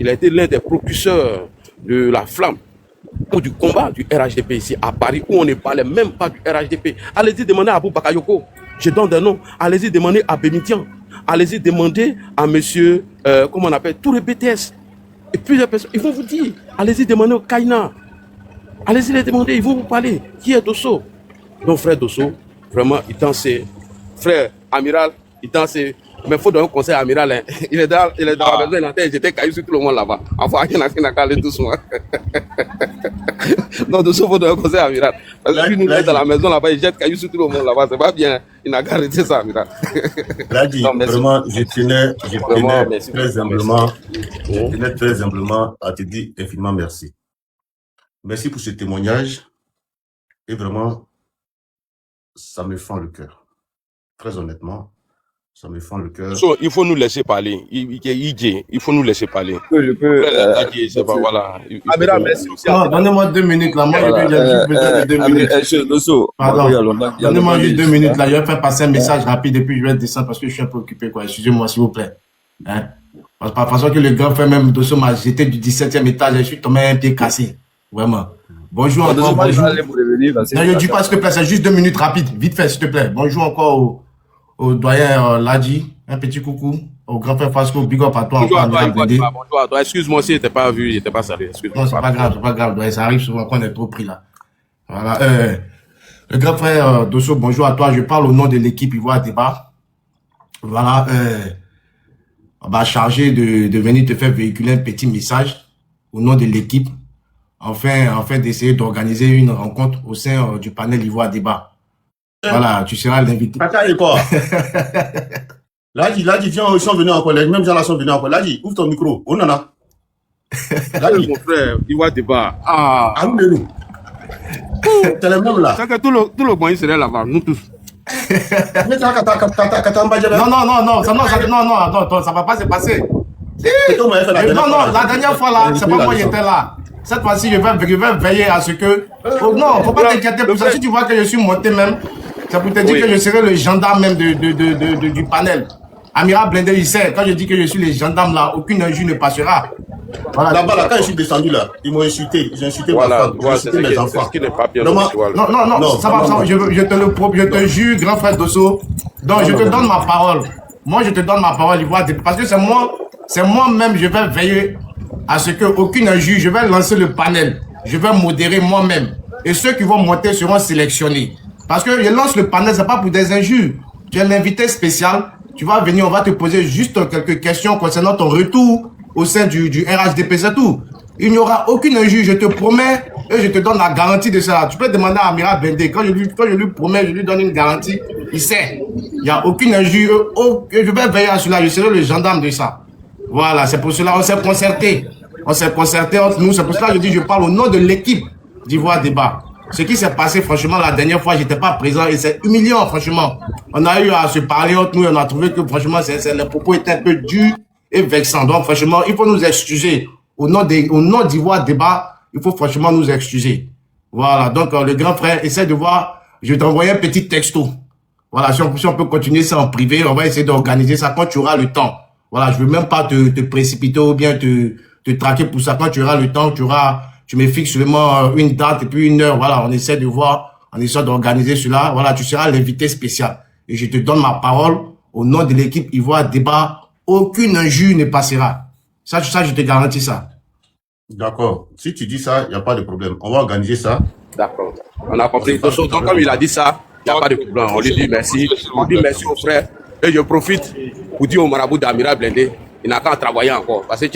Il a été l'un des propulseurs de la flamme ou du combat du RHDP ici à Paris, où on ne parlait même pas du RHDP. Allez-y demander à Abou Bakayoko, je donne des noms. Allez-y demander à Bémitian. Allez-y demander à monsieur, comment on appelle, tous les BTS. Et plusieurs personnes, ils vont vous dire. Allez-y demander au Kaina. Allez-y les demander, ils vont vous parler. Qui est Dosso? Donc frère Dosso, vraiment, il dansait. Frère Amiral, il dansait. Mais il faut donner un conseil à Amiral. Hein. Il est dans la maison, il entend, j'étais caillou sur tout le monde là-bas. Enfin, il a calé doucement. Donc, Dosso, il faut donner un conseil à Amiral. Parce que lui, nous, est dans la maison là-bas, il jette caillou sur tout le monde là-bas. C'est pas bien. Il n'a qu'à arrêter ça, Amiral. Là, dit, vraiment, je tenais très humblement à te dire infiniment merci. Merci pour ce témoignage. Et vraiment, ça me fend le cœur. Très honnêtement. Ça me fend le cœur. Il faut nous laisser parler. Il faut nous laisser parler. Je peux. Voilà. Merci aussi. Donnez-moi 2 minutes là. Moi, je vais 2 minutes. Pardon. Donnez-moi juste 2 minutes là. Je vais faire passer un message rapide et puis je vais descendre parce que je suis un peu occupé. Excusez-moi, s'il vous plaît. Hein? Parce que par façon que le grand frère même Dosso m'a jeté du 17e étage et je suis tombé un pied cassé. Vraiment. Bonjour encore. Bonjour. Non, je dis pas, s'il te plaît, c'est juste 2 minutes rapides. Vite fait, s'il te plaît. Bonjour encore au doyen Ladi, un petit coucou, au grand frère Fasco, big up à toi. Bonjour à toi. Excuse-moi si je n'étais pas vu, je n'étais pas salué. Non, c'est pas grave, doyen, ça arrive souvent qu'on est trop pris là. Voilà, le grand frère Dosso, bonjour à toi, je parle au nom de l'équipe Ivoire Débat. Voilà, on va charger de venir te faire véhiculer un petit message au nom de l'équipe, afin d'essayer d'organiser une rencontre au sein du panel Ivoire Débat. Voilà, tu seras l'invité. Attends, quoi? Là, viens, ils sont venus en collège. Même gens là sont venus en collège. Là, ouvre ton micro. On en a. Gadi, Mon frère, il va débat. Ah, allume-nous. C'est le même là. c'est que tout le moyen serait là-bas, nous tous. Mais t'as Katamba Non, non, non, non, attends, ça va pas se passer. Non, non, la dernière fois là, c'est pas moi qui étais là. Cette fois-ci, je vais veiller à ce que. Oh, non, faut pas t'inquiéter pour ça. Si tu vois que je suis monté même, c'est pour te dire que je serai le gendarme même du panel. Amiral Blindé, il sait, quand je dis que je suis le gendarme là, aucune injure ne passera. Voilà. Là-bas, là, quand je suis descendu là, ils m'ont insulté. Ils ont insulté ma femme, ils ont insulté mes enfants. Ce qui n'est pas bien. Non, ça va, je te jure, grand frère Dosso. Donc, je te donne ma parole. Moi, je te donne ma parole, parce que c'est moi-même, je vais veiller à ce qu'aucune injure, je vais lancer le panel. Je vais modérer moi-même. Et ceux qui vont monter seront sélectionnés. Parce que je lance le panel, c'est pas pour des injures. Tu es l'invité spécial. Tu vas venir, on va te poser juste quelques questions concernant ton retour au sein du RHDP, c'est tout. Il n'y aura aucune injure, je te promets, et je te donne la garantie de ça. Tu peux demander à Amiral Bendé, quand je lui promets, je lui donne une garantie, il sait. Il n'y a aucune injure, je vais veiller à cela, je serai le gendarme de ça. Voilà, c'est pour cela, on s'est concerté. On s'est concerté entre nous, c'est pour cela que je dis, je parle au nom de l'équipe d'Ivoire Débat. Ce qui s'est passé, franchement, la dernière fois, je n'étais pas présent et c'est humiliant, franchement. On a eu à se parler entre nous et on a trouvé que, franchement, les propos étaient un peu durs et vexants. Donc, franchement, il faut nous excuser. Au nom d'Ivoire Débat, il faut franchement nous excuser. Voilà, donc le grand frère essaie de voir, je vais t'envoyer un petit texto. Voilà, si on peut continuer ça en privé, on va essayer d'organiser ça quand tu auras le temps. Voilà, je veux même pas te précipiter ou bien te traquer pour ça. Quand tu auras le temps, tu me fixes seulement une date et puis une heure. Voilà, on essaie de voir, on essaie d'organiser cela. Voilà, tu seras l'invité spécial. Et je te donne ma parole au nom de l'équipe Ivoire Débat. Aucune injure ne passera. Ça, je te garantis ça. D'accord. Si tu dis ça, il n'y a pas de problème. On va organiser ça. D'accord. On a compris. Donc, comme il a dit ça, il n'y a pas de problème. On lui dit merci. On dit merci au frère. Et je profite pour dire au marabout d'Amiral Blindé, il n'a qu'à travailler encore. Parce que,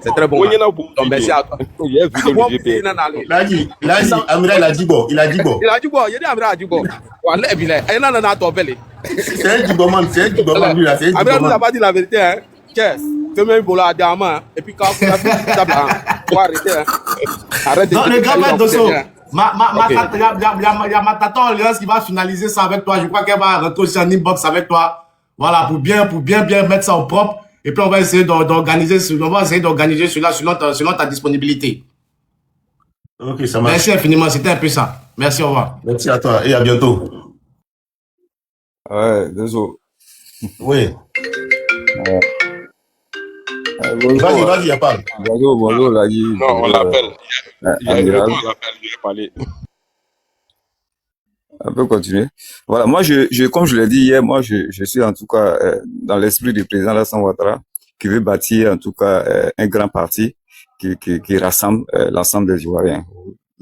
c'est très bon. Donc, merci à toi. Il a dit, Amiral, il a dit bon. Il a dit bon. Il a dit bon. Il a dit Amiral a dit bon. C'est un gigoman, lui là. C'est un Amiral nous gigoman. a pas dit la vérité, hein. Tiens, fais-moi une bola à diamant. Et puis quand vous avez fait ça, faut arrêter, hein. Arrête de Non, le grand maître Dosso, Ok. il y a ma tata Orléans qui va finaliser ça avec toi. Je crois qu'elle va rentrer aussi en inbox avec toi. Voilà, pour bien mettre ça au propre. Et puis on va essayer d'organiser cela selon ta disponibilité. Ok, ça marche. Merci infiniment, c'était un peu ça. Merci, au revoir. Merci à toi et à bientôt. Ouais, désolé. Oui. Bonjour, Vas-y, y a pas. bonjour, là, Non, on l'appelle. Il y a une Amiral. réponse, on l'appelle, je vais parler. On peut continuer. Voilà, moi, comme je l'ai dit hier, moi, je suis en tout cas dans l'esprit du président Alassane Ouattara, qui veut bâtir en tout cas un grand parti qui rassemble l'ensemble des Ivoiriens.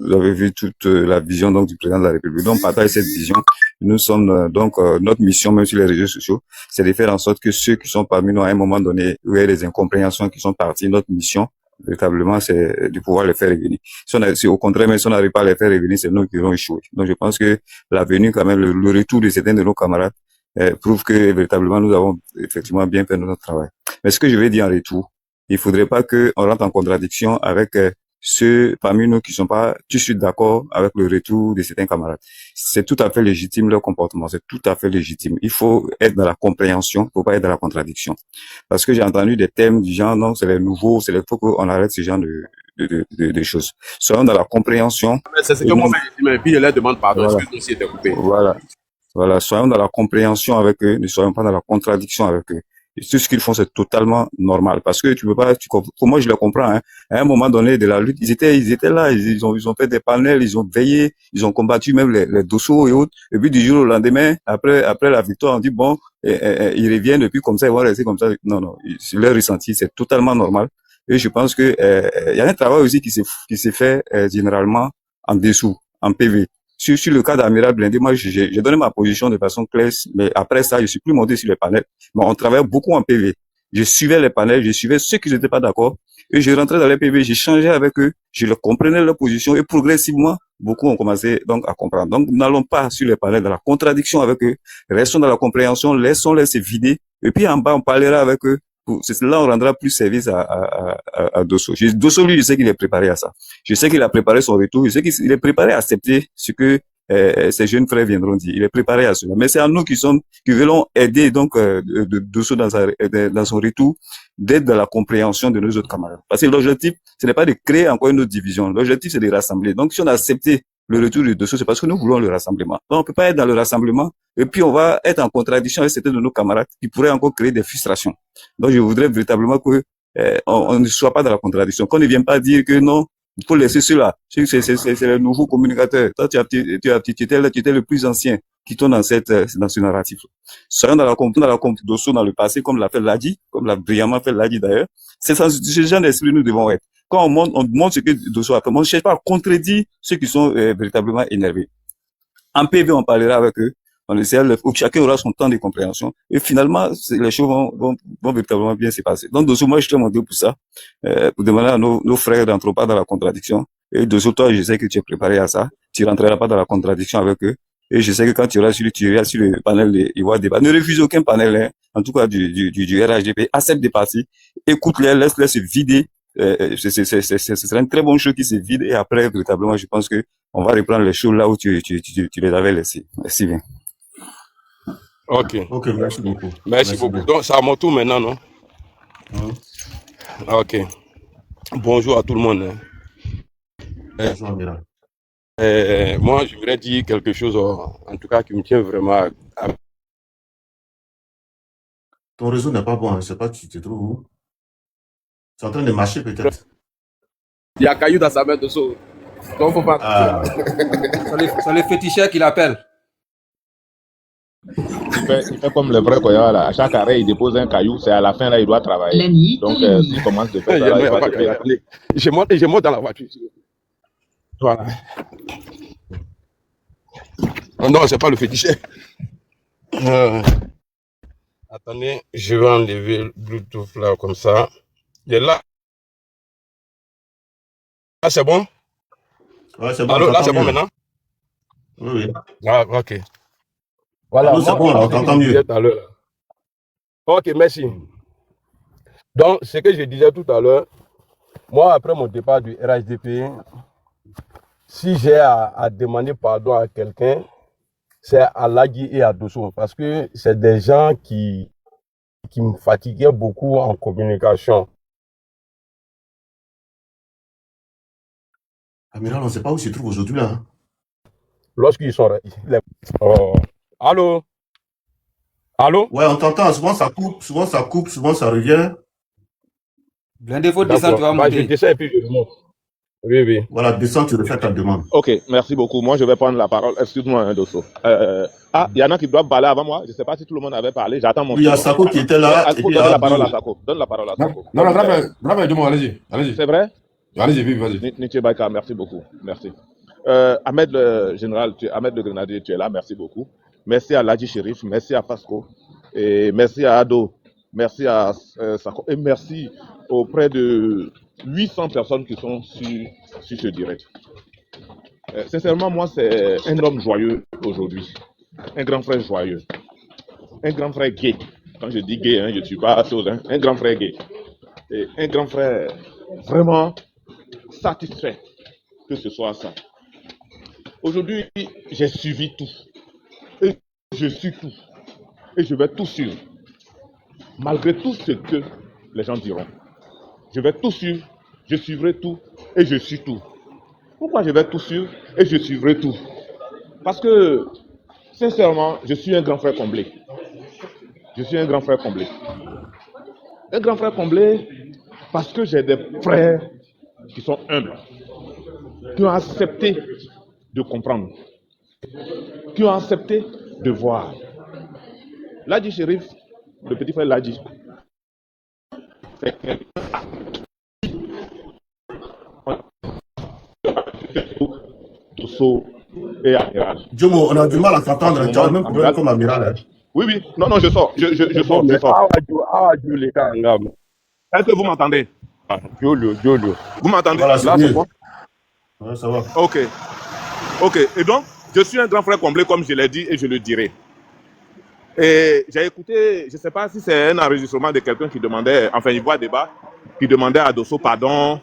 Vous avez vu toute la vision donc du président de la République. Donc, partage cette vision. Nous sommes notre mission, même sur les réseaux sociaux, c'est de faire en sorte que ceux qui sont parmi nous à un moment donné, où il y a des incompréhensions qui sont parties, notre mission, véritablement, c'est de pouvoir les faire revenir. Si au contraire, même si on n'arrive pas à les faire revenir, c'est nous qui allons échouer. Donc, je pense que la venue, quand même, le retour de certains de nos camarades, prouve que véritablement nous avons effectivement bien fait notre travail. Mais ce que je vais dire en retour, il faudrait pas que on rentre en contradiction avec ceux parmi nous qui sont pas tout de suite d'accord avec le retour de certains camarades. C'est tout à fait légitime leur comportement, c'est tout à fait légitime. Il faut être dans la compréhension, il faut pas être dans la contradiction. Parce que j'ai entendu des thèmes du genre, non, c'est les nouveaux, c'est les faut qu'on arrête ce genre de choses. Soyons dans la compréhension. C'est ce que moi-même j'ai dit, mais puis je leur demande pardon, Voilà. excuse-moi si j'étais coupé. Voilà, soyons dans la compréhension avec eux, ne soyons pas dans la contradiction avec eux. Et tout ce qu'ils font, c'est totalement normal. Parce que tu peux pas, moi je le comprends, hein. À un moment donné de la lutte, ils étaient là, ils ont fait des panels, ils ont veillé, ils ont combattu même les dossaux et autres. Et puis du jour au lendemain, après la victoire, on dit bon, ils reviennent, et puis comme ça, ils vont rester comme ça. Non, leur ressenti, c'est totalement normal. Et je pense que, il y a un travail aussi qui s'est fait, généralement en dessous, en PV. Sur le cas d'Amiral Blindé, moi, j'ai donné ma position de façon claire, mais après ça, je suis plus monté sur les panels. Mais on travaillait beaucoup en PV. Je suivais les panels, je suivais ceux qui n'étaient pas d'accord, et je rentrais dans les PV, j'échangeais avec eux, je leur comprenais leur position, et progressivement, beaucoup ont commencé donc à comprendre. Donc, n'allons pas sur les panels dans la contradiction avec eux, restons dans la compréhension, laissons-les se vider, et puis en bas, on parlera avec eux Là, on rendra plus service à Dosso. Dosso, lui, je sais qu'il est préparé à ça. Je sais qu'il a préparé son retour. Je sais qu'il est préparé à accepter ce que ces jeunes frères viendront dire. Il est préparé à cela. Mais c'est à nous qui voulons aider donc Dosso dans son retour, d'être dans la compréhension de nos autres camarades. Parce que l'objectif, ce n'est pas de créer encore une autre division. L'objectif, c'est de rassembler. Donc, si on a accepté le retour de Dosso, c'est parce que nous voulons le rassemblement. Donc, on peut pas être dans le rassemblement et puis on va être en contradiction avec certains de nos camarades qui pourraient encore créer des frustrations. Donc, je voudrais véritablement que on ne soit pas dans la contradiction. Qu'on ne vienne pas dire que non, il faut laisser ceux-là. C'est le nouveau communicateur. Toi, tu étais le plus ancien qui tourne dans ce narratif. Soyons dans la Dosso dans le passé, comme l'a fait Ladi, comme l'a brillamment fait Ladi d'ailleurs. C'est ce genre d'esprit nous devons être. Quand on montre ce que Dosso a fait, on ne cherche pas à contredire ceux qui sont véritablement énervés. En PV, on parlera avec eux. On essaiera chacun aura son temps de compréhension. Et finalement, les choses vont véritablement bien se passer. Donc, Dosso, moi, je te demande pour ça, pour demander à nos frères d'entrer pas dans la contradiction. Et Dosso, toi, je sais que tu es préparé à ça. Tu rentreras pas dans la contradiction avec eux. Et je sais que quand tu iras sur le panel, il va débat. Ne refuse aucun panel, hein, en tout cas du RHDP. Accepte des parties. Écoute-les, laisse-les se vider. Ce serait une très bonne chose qui se vide. Et après, véritablement, je pense que on va reprendre les choses là où tu les avais laissées. Merci bien. Ok, merci beaucoup. merci beaucoup. Donc, c'est à mon tour maintenant, non? Ok. Bonjour à tout le monde. Bonjour, Amiral. Moi, je voudrais dire quelque chose, en tout cas, qui me tient vraiment à... Ton réseau n'est pas bon, hein. Je sais pas, tu te trouves où? Tu es en train de marcher peut-être. Il y a Caillou dans sa main de saut. Donc, faut pas... Ah, C'est le féticheur qui l'appelle. Il fait comme le vrai Koya, là. À chaque arrêt, il dépose un caillou. C'est à la fin, là, il doit travailler. Donc, s'il commence de faire ça, là, il va se faire. Je monte dans la voiture. Voilà. Non, c'est pas le féticheur. Attendez, je vais enlever le Bluetooth là, comme ça. Il est là. Ah, c'est bon? ouais, c'est bon. Allô, on là, c'est t'entend bon mieux. maintenant? Oui, oui. Ah, ok. Voilà, Allô, c'est bon, là, on t'entend mieux. tout à l'heure. Ok, merci. Donc, ce que je disais tout à l'heure, moi, après mon départ du RHDP, si j'ai à demander pardon à quelqu'un, c'est à Ladi et à Dosso, parce que c'est des gens qui me fatiguaient beaucoup en communication. Amiral, on ne sait pas où il se trouve aujourd'hui, là. Hein. Lorsqu'ils sont... Oh. Allô? Allô? Ouais, on t'entend. Souvent, ça coupe, souvent, ça revient. Blindez votre descente, tu vas Je monter. descends et puis je remonte. Oui, oui. Voilà, descends, tu refais ta demande. Ok, merci beaucoup. Moi, je vais prendre la parole. Excuse-moi, hein, Dosso. Il y en a qui doivent parler avant moi. Je ne sais pas si tout le monde avait parlé. J'attends mon Oui, il y a Sako qui était là. Donne la parole à Sako. Donne la parole à Sako. Non, allez-y. C'est vrai? Allez-y, vas-y. Nietzsche Baïka, merci beaucoup. Merci. Ahmed le général, Ahmed le grenadier, tu es là, merci beaucoup. Merci à Ladi Chérif, merci à Fasco, et merci à Ado, merci à Sako, et merci auprès de 800 personnes qui sont sur ce direct. Sincèrement, moi, c'est un homme joyeux aujourd'hui, un grand frère joyeux, un grand frère gay. Quand je dis gay, hein, je ne suis pas chose, hein, un grand frère gay. Et un grand frère vraiment satisfait que ce soit ça. Aujourd'hui, j'ai suivi tout. Et je suis tout. Et je vais tout suivre. Malgré tout ce que les gens diront. Je vais tout suivre, je suivrai tout et je suis tout. Pourquoi je vais tout suivre et je suivrai tout? Parce que, sincèrement, je suis un grand frère comblé. Je suis un grand frère comblé. Un grand frère comblé parce que j'ai des frères qui sont humbles, qui ont accepté de comprendre, qui ont accepté de voir. Ladi Chérif, le petit frère Ladi, c'est Dosso et Amiral. Djomo, on a du mal à t'entendre. Tu as le même problème comme Amiral. Hein. Oui, oui. Non, je sors. Je sors. Est-ce que vous m'entendez? Jolio. Vous m'entendez? Voilà, c'est Là, mieux. c'est bon? Ouais, ça va. Ok. Et donc, je suis un grand frère comblé, comme je l'ai dit, et je le dirai. Et j'ai écouté, je ne sais pas si c'est un enregistrement de quelqu'un qui demandait, enfin, il voit débat, qui demandait à Dosso pardon.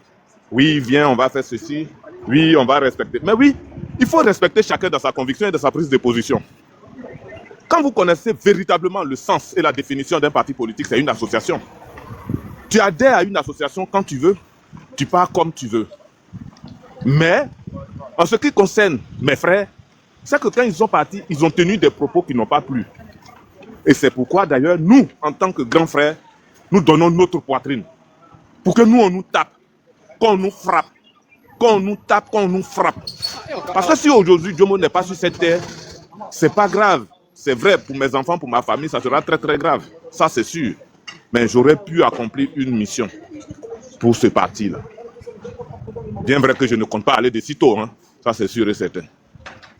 Oui, viens, on va faire ceci. Oui, on va respecter. Mais oui, il faut respecter chacun dans sa conviction et dans sa prise de position. Quand vous connaissez véritablement le sens et la définition d'un parti politique, c'est une association. Tu adhères à une association quand tu veux, tu pars comme tu veux. Mais, en ce qui concerne mes frères, c'est que quand ils sont partis, ils ont tenu des propos qui n'ont pas plu. Et c'est pourquoi, d'ailleurs, nous, en tant que grands frères, nous donnons notre poitrine. Pour que nous, on nous tape, qu'on nous frappe, qu'on nous tape, qu'on nous frappe. Parce que si aujourd'hui, Jomo n'est pas sur cette terre, c'est pas grave. C'est vrai, pour mes enfants, pour ma famille, ça sera très très grave. Ça, c'est sûr. Mais j'aurais pu accomplir une mission pour ce parti-là. Bien vrai que je ne compte pas aller de sitôt, hein. Ça, c'est sûr et certain.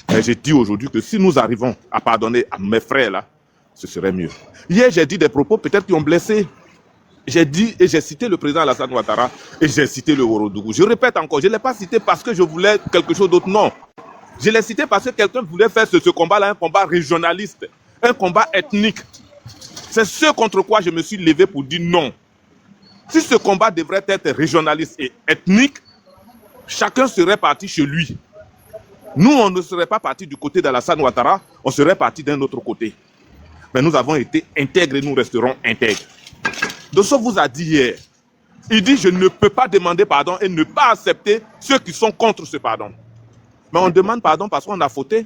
Mais j'ai dit aujourd'hui que si nous arrivons à pardonner à mes frères là, ce serait mieux. Hier, j'ai dit des propos peut-être qui ont blessé. J'ai dit et j'ai cité le président Alassane Ouattara et j'ai cité le Ourodougou. Je répète encore, je ne l'ai pas cité parce que je voulais quelque chose d'autre, non. Je l'ai cité parce que quelqu'un voulait faire ce combat-là, un combat régionaliste, un combat ethnique. C'est ce contre quoi je me suis levé pour dire non. Si ce combat devrait être régionaliste et ethnique, chacun serait parti chez lui. Nous, on ne serait pas parti du côté d'Alassane Ouattara, on serait parti d'un autre côté. Mais nous avons été intègres et nous resterons intègres. Dosso vous a dit hier, il dit je ne peux pas demander pardon et ne pas accepter ceux qui sont contre ce pardon. Mais on demande pardon parce qu'on a fauté.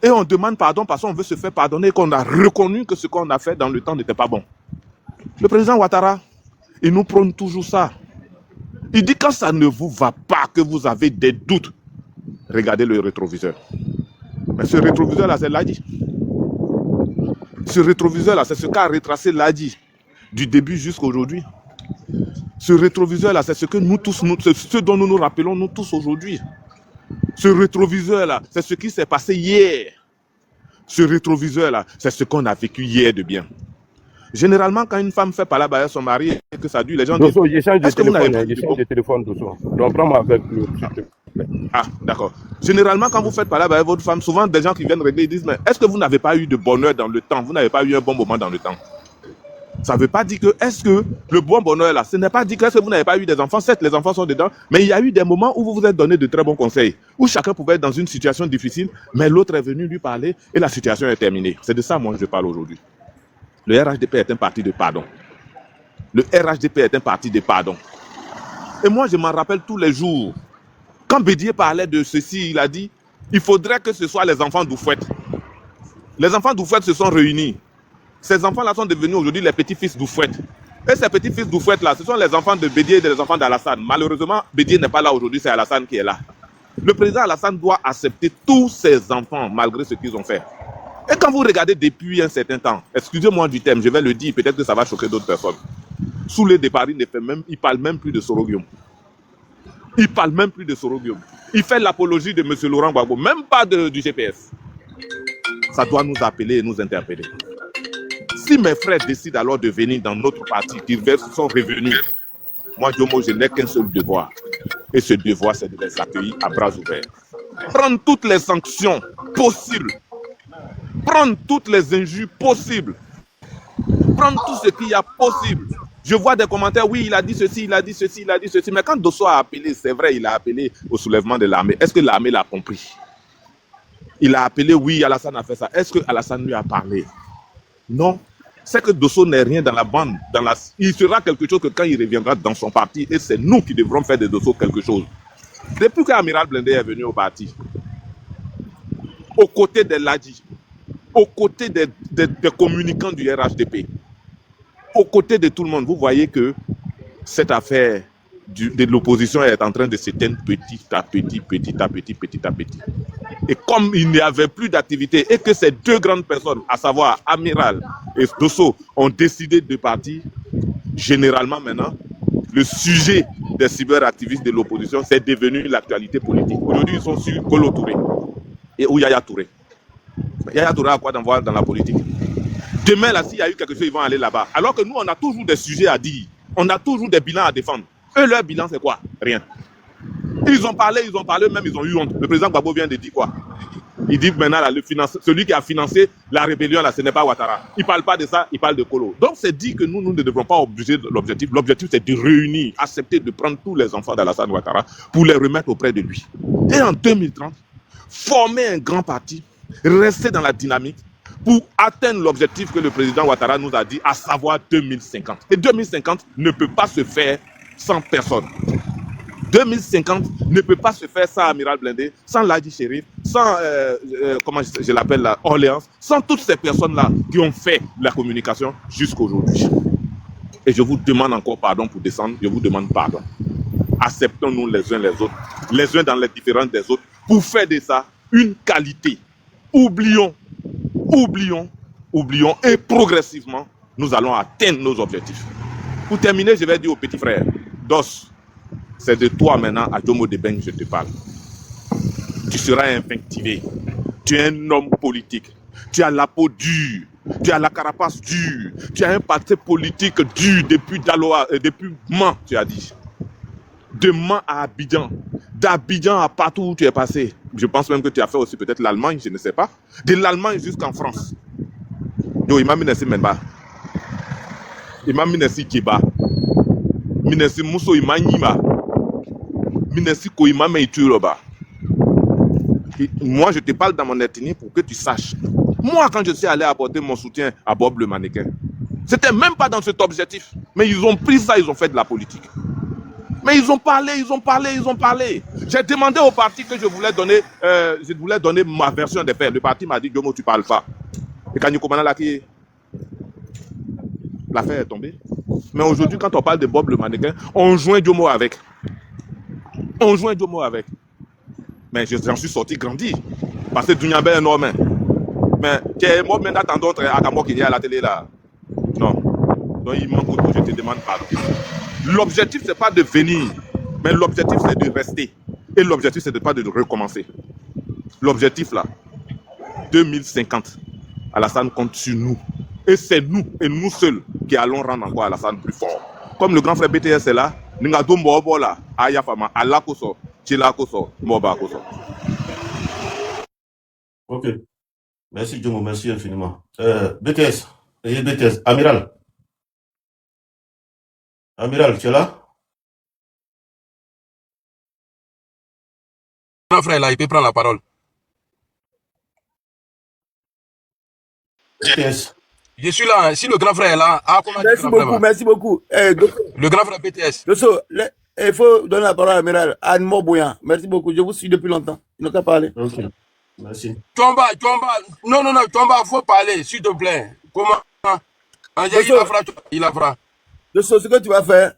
Et on demande pardon parce qu'on veut se faire pardonner et qu'on a reconnu que ce qu'on a fait dans le temps n'était pas bon. Le président Ouattara, il nous prône toujours ça. Il dit quand ça ne vous va pas, que vous avez des doutes, regardez le rétroviseur. Mais ce rétroviseur-là, c'est Ladi. Ce rétroviseur-là, c'est ce qu'a retracé Ladi du début jusqu'à aujourd'hui. Ce rétroviseur-là, c'est ce que nous tous, ce dont nous nous rappelons nous tous aujourd'hui. Ce rétroviseur-là, c'est ce qui s'est passé hier. Ce rétroviseur-là, c'est ce qu'on a vécu hier de bien. Généralement, quand une femme fait parler à son mari et que ça dure, les gens disent... Dosso, j'échange de téléphone, Dosso. Donc, prends-moi avec le... s'il te plaît. Ah, d'accord. Généralement, quand vous faites parler avec votre femme, souvent des gens qui viennent régler, ils disent, mais est-ce que vous n'avez pas eu de bonheur dans le temps? Vous n'avez pas eu un bon moment dans le temps? Ça ne veut pas dire que, est-ce que le bon bonheur là, ce n'est pas dit que, est-ce que vous n'avez pas eu des enfants? Certes, les enfants sont dedans, mais il y a eu des moments où vous vous êtes donné de très bons conseils, où chacun pouvait être dans une situation difficile, mais l'autre est venu lui parler et la situation est terminée. C'est de ça, moi, je parle aujourd'hui. Le RHDP est un parti de pardon. Le RHDP est un parti de pardon. Et moi, je m'en rappelle tous les jours. Quand Bédier parlait de ceci, il a dit, il faudrait que ce soit les enfants d'Oufouette. Les enfants d'Oufouette se sont réunis. Ces enfants-là sont devenus aujourd'hui les petits-fils d'Oufouette. Et ces petits-fils d'Oufouette-là, ce sont les enfants de Bédier et les enfants d'Alassane. Malheureusement, Bédier n'est pas là aujourd'hui, c'est Alassane qui est là. Le président Alassane doit accepter tous ses enfants, malgré ce qu'ils ont fait. Et quand vous regardez depuis un certain temps, excusez-moi du thème, je vais le dire, peut-être que ça va choquer d'autres personnes. Sous les départs, il ne parle même plus de Sorogium. Il parle même plus de Sorogium. Il fait l'apologie de M. Laurent Gbagbo, même pas du GPS. Ça doit nous appeler et nous interpeller. Si mes frères décident alors de venir dans notre parti, qu'ils sont revenus, moi, Jomo, je n'ai qu'un seul devoir. Et ce devoir, c'est de les accueillir à bras ouverts. Prendre toutes les sanctions possibles. Prendre toutes les injures possibles. Prendre tout ce qu'il y a possible. Je vois des commentaires, oui, il a dit ceci, il a dit ceci, il a dit ceci. Mais quand Dosso a appelé, c'est vrai, il a appelé au soulèvement de l'armée. Est-ce que l'armée l'a compris? Il a appelé, oui, Alassane a fait ça. Est-ce que Alassane lui a parlé? Non. C'est que Dosso n'est rien dans la bande. Il sera quelque chose que quand il reviendra dans son parti, et c'est nous qui devrons faire de Dosso quelque chose. Depuis qu'Amiral Blindé est venu au parti, aux côtés des Ladi, aux côtés des communicants du RHDP, aux côtés de tout le monde, vous voyez que cette affaire de l'opposition est en train de s'éteindre petit à petit, petit à petit, petit à petit. Et comme il n'y avait plus d'activité et que ces deux grandes personnes, à savoir Amiral et Dosso, ont décidé de partir, généralement maintenant, le sujet des cyberactivistes de l'opposition, c'est devenu l'actualité politique. Aujourd'hui, ils sont sur Kolo Touré et ou Yaya Touré. Yaya Touré a quoi d'envoyer dans la politique? Demain, là, s'il y a eu quelque chose, ils vont aller là-bas. Alors que nous, on a toujours des sujets à dire. On a toujours des bilans à défendre. Eux, leur bilan, c'est quoi? Rien. Ils ont parlé, même ils ont eu honte. Le président Gbagbo vient de dire quoi? Il dit maintenant, là, celui qui a financé la rébellion, là, ce n'est pas Ouattara. Il ne parle pas de ça, il parle de Kolo. Donc, c'est dit que nous ne devons pas obliger l'objectif. L'objectif, c'est de réunir, accepter de prendre tous les enfants d'Alassane Ouattara pour les remettre auprès de lui. Et en 2030, former un grand parti, rester dans la dynamique pour atteindre l'objectif que le président Ouattara nous a dit, à savoir 2050. Et 2050 ne peut pas se faire sans personne. 2050 ne peut pas se faire sans Amiral Blindé, sans Ladji Chérif, sans, comment je l'appelle là, Orléans, sans toutes ces personnes-là qui ont fait la communication jusqu'à aujourd'hui. Et je vous demande encore pardon pour descendre, je vous demande pardon. Acceptons-nous les uns les autres, les uns dans les différences des autres, pour faire de ça une qualité. Oublions, et progressivement, nous allons atteindre nos objectifs. Pour terminer, je vais dire au petit frère, Dos, c'est de toi maintenant, à Jomo Debeng, je te parle. Tu seras invectivé. Tu es un homme politique. Tu as la peau dure. Tu as la carapace dure. Tu as un parti politique dur depuis Daloa, depuis Mans, tu as dit. De Mans à Abidjan. D'Abidjan à partout où tu es passé. Je pense même que tu as fait aussi peut-être l'Allemagne, je ne sais pas. De l'Allemagne jusqu'en France. Yo, il m'a mis Menba. Il m'a mis Kiba. Minesi Mousso Imanyima. Minesi Koima Meituroba. Moi, je te parle dans mon ethnie pour que tu saches. Moi, quand je suis allé apporter mon soutien à Bob le mannequin, c'était même pas dans cet objectif. Mais ils ont pris ça, ils ont fait de la politique. Mais ils ont parlé. J'ai demandé au parti que je voulais donner ma version des faits. Le parti m'a dit, Jomo, tu parles pas. Et quand Nikomana Laki, l'affaire est tombée. Mais aujourd'hui, quand on parle de Bob le mannequin, on joint Jomo avec. Mais j'en suis sorti grandi. Parce que Dunyabé est énorme. Mais moi, maintenant, tant d'autres à Kamo qui est à la télé là. Non. Donc, il manque autre, je te demande pardon. L'objectif, c'est pas de venir. Mais l'objectif, c'est de rester. Et l'objectif, c'est de pas de recommencer. L'objectif là, 2050, Alassane compte sur nous. Et c'est nous, et nous seuls, qui allons rendre encore Alassane plus fort. Comme le grand frère BTS est là, Ningadou Mbobo là, Ayafama, Alakoso, Chilakoso, Mobakoso. Ok. Merci, Jomo, merci infiniment. BTS, Amiral. Amiral, tu es là? Grand frère là, il peut prendre la parole. BTS. Je suis là, si le grand frère est là, comment Merci beaucoup. Le grand frère BTS. Il faut donner la parole à l'amiral Anne Mobouyan. Merci beaucoup, je vous suis depuis longtemps. Il n'a qu'à parler. Ok, merci. Tomba, non, Tomba, il faut parler, s'il te plaît. Comment il a fera. Ce que tu vas faire,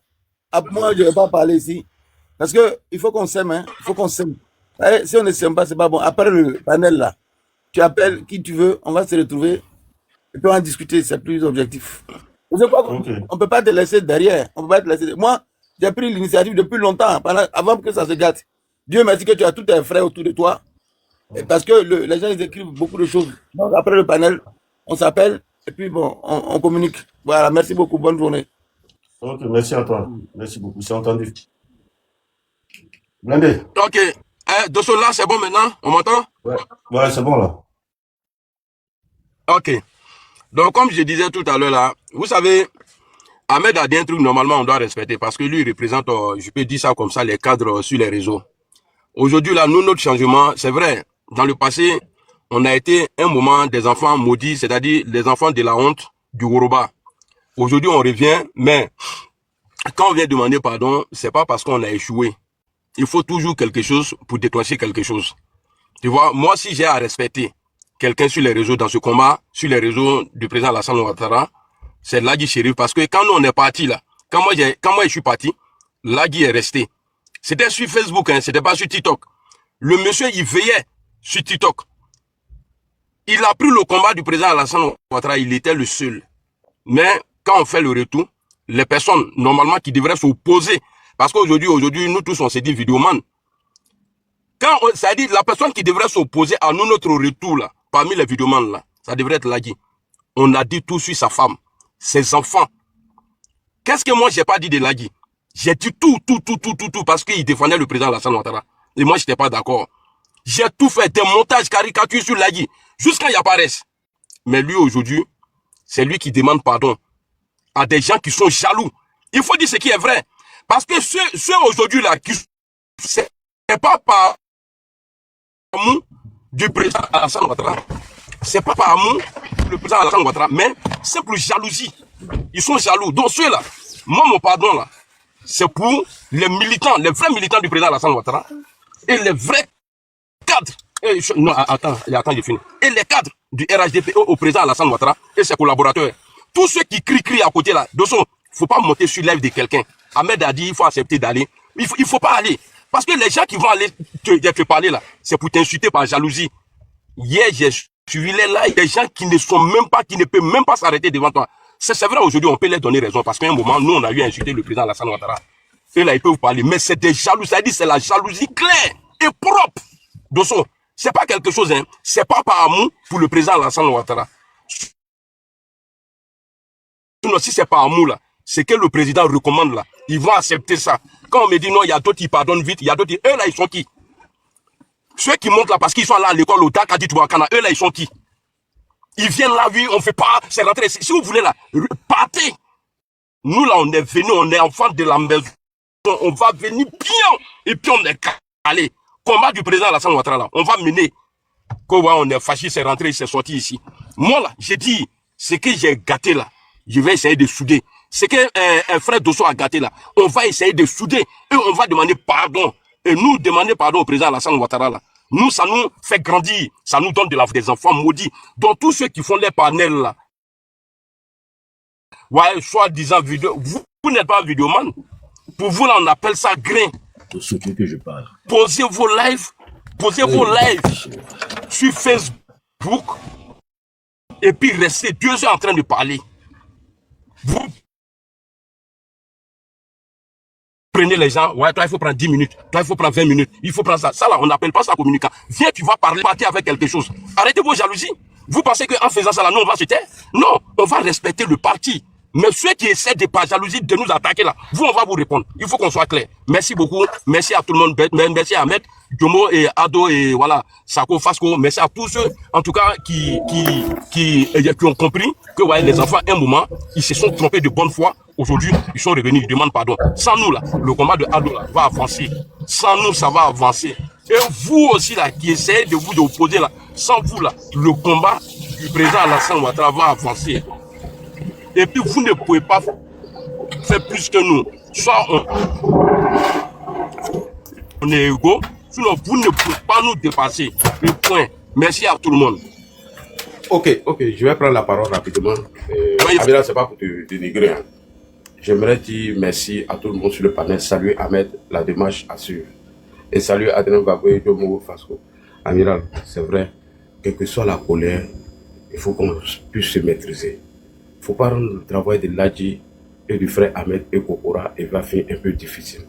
moi je ne vais pas parler ici. Parce qu'il faut qu'on s'aime, hein. Il faut qu'on s'aime. Si on ne s'aime pas, c'est pas bon. Après le panel là, tu appelles qui tu veux, on va se retrouver. Et puis on va discuter, c'est plus objectif. On ne peut pas te laisser derrière. Moi, j'ai pris l'initiative depuis longtemps, avant que ça se gâte. Dieu merci que tu as tous tes frères autour de toi. Et parce que les gens ils écrivent beaucoup de choses. Donc après le panel, on s'appelle et puis bon, on communique. Voilà, merci beaucoup, bonne journée. Ok, merci à toi. Merci beaucoup, c'est entendu. Blindé. Ok. Dosso là, c'est bon maintenant? On m'entend? Ouais, c'est bon là. Ok. Donc, comme je disais tout à l'heure là, vous savez, Ahmed a dit un truc normalement on doit respecter parce que lui il représente, je peux dire ça comme ça, les cadres sur les réseaux. Aujourd'hui là, nous, notre changement, c'est vrai, dans le passé, on a été un moment des enfants maudits, c'est-à-dire les enfants de la honte du Woroba. Aujourd'hui, on revient, mais quand on vient demander pardon, c'est pas parce qu'on a échoué. Il faut toujours quelque chose pour déclencher quelque chose. Tu vois, moi, si j'ai à respecter quelqu'un sur les réseaux dans ce combat, sur les réseaux du président Alassane Ouattara, c'est Ladji Chérif. Parce que quand nous, on est parti là, quand moi je suis parti, Ladji est resté. C'était sur Facebook, hein, c'était pas sur TikTok. Le monsieur, il veillait sur TikTok. Il a pris le combat du président Alassane Ouattara, il était le seul. Mais quand on fait le retour, les personnes, normalement, qui devraient s'opposer, parce qu'aujourd'hui, nous tous, on s'est dit vidéoman. Ça dit, la personne qui devrait s'opposer à nous, notre retour là, parmi les vidéomans là, ça devrait être Ladji. On a dit tout sur sa femme, ses enfants. Qu'est-ce que moi, j'ai pas dit de Ladji? J'ai dit tout, parce qu'il défendait le président Alassane Ouattara. Et moi, je n'étais pas d'accord. J'ai tout fait, des montages, caricatures sur Ladi, jusqu'à y apparaissent. Mais lui, aujourd'hui, c'est lui qui demande pardon à des gens qui sont jaloux. Il faut dire ce qui est vrai. Parce que ceux aujourd'hui là, c'est pas par amour du président Alassane Ouattara. C'est pas par amour du président Alassane Ouattara, mais simple jalousie. Ils sont jaloux. Donc ceux-là, moi mon pardon là, c'est pour les militants, les vrais militants du président Alassane Ouattara et les vrais cadres. Non, attends, j'ai fini. Et les cadres du RHDP au président Alassane Ouattara et ses collaborateurs. Tous ceux qui crient à côté là, de son, faut pas monter sur l'œuvre de quelqu'un. Ahmed a dit, il faut accepter d'aller. Il faut pas aller. Parce que les gens qui vont aller te parler là, c'est pour t'insulter par jalousie. Hier, j'ai suivi là, il y a des gens qui ne sont même pas, qui ne peuvent même pas s'arrêter devant toi. C'est vrai, aujourd'hui, on peut leur donner raison. Parce qu'à un moment, nous, on a eu à insulter le président Alassane Ouattara. Et là, ils peuvent vous parler. Mais c'est des jalousies. Ça dit, c'est la jalousie claire et propre. Dosso, c'est pas quelque chose, hein. C'est pas par amour pour le président Alassane Ouattara. Sinon, si c'est pas amour là, c'est que le président recommande là. Ils vont accepter ça. Quand on me dit non, il y a d'autres qui pardonnent vite, il y a d'autres, eux là, ils sont qui? Ceux qui montent là parce qu'ils sont là à l'école au Dakar du Touakana, eux là, ils sont qui? Ils viennent là, oui, on fait pas, c'est rentré. Si vous voulez là, partez. Nous là, on est venus, on est enfants de la maison. On va venir bien. Et puis on est calé. Combat du président Alassane Ouattara là, on va mener. Quand on est fâché, c'est rentré, c'est sorti ici. Moi là, j'ai dit, ce que j'ai gâté là, je vais essayer de souder. C'est qu'un frère Dosso a gâté là. On va essayer de souder et on va demander pardon. Et nous demander pardon au président Alassane Ouattara là. Nous, ça nous fait grandir. Ça nous donne des enfants maudits. Donc tous ceux qui font les panels là, ouais, soi-disant vidéo, vous n'êtes pas vidéoman. Pour vous là, on appelle ça grain. Pour ce que je parle. Posez vos lives sur Facebook et puis restez 2 heures en train de parler. Vous prenez les gens, ouais, toi il faut prendre 10 minutes, toi il faut prendre 20 minutes, il faut prendre ça. Ça là, on n'appelle pas ça communicant. Viens, tu vas parler, partir avec quelque chose. Arrêtez vos jalousies. Vous pensez qu'en faisant ça là, nous on va se taire? Non, on va respecter le parti. Mais ceux qui essaient de par jalousie de nous attaquer là, vous on va vous répondre. Il faut qu'on soit clair. Merci beaucoup. Merci à tout le monde. Merci à Ahmed, Jomo et Ado et voilà, Sako, Fasco. Merci à tous ceux, en tout cas, qui ont compris que ouais, les enfants, un moment, ils se sont trompés de bonne foi. Aujourd'hui, ils sont revenus, ils demandent pardon. Sans nous là, le combat de Ado là va avancer. Sans nous, ça va avancer. Et vous aussi là, qui essayez de vous opposer là, sans vous là, le combat du président Alassane Ouattara va avancer. Et puis vous ne pouvez pas faire plus que nous. Soit on est égaux, sinon vous ne pouvez pas nous dépasser. Le point. Merci à tout le monde. Ok, je vais prendre la parole rapidement. Amira, c'est pas pour te dénigrer. Hein. J'aimerais dire merci à tout le monde sur le panel. Salut Ahmed, la démarche assure. Et salut Adrien Baboué, Jomo Fasco. Amiral, c'est vrai, quelle que soit la colère, il faut qu'on puisse se maîtriser. Il ne faut pas rendre le travail de Ladji et du frère Ahmed et Kokora et va finir un peu difficile.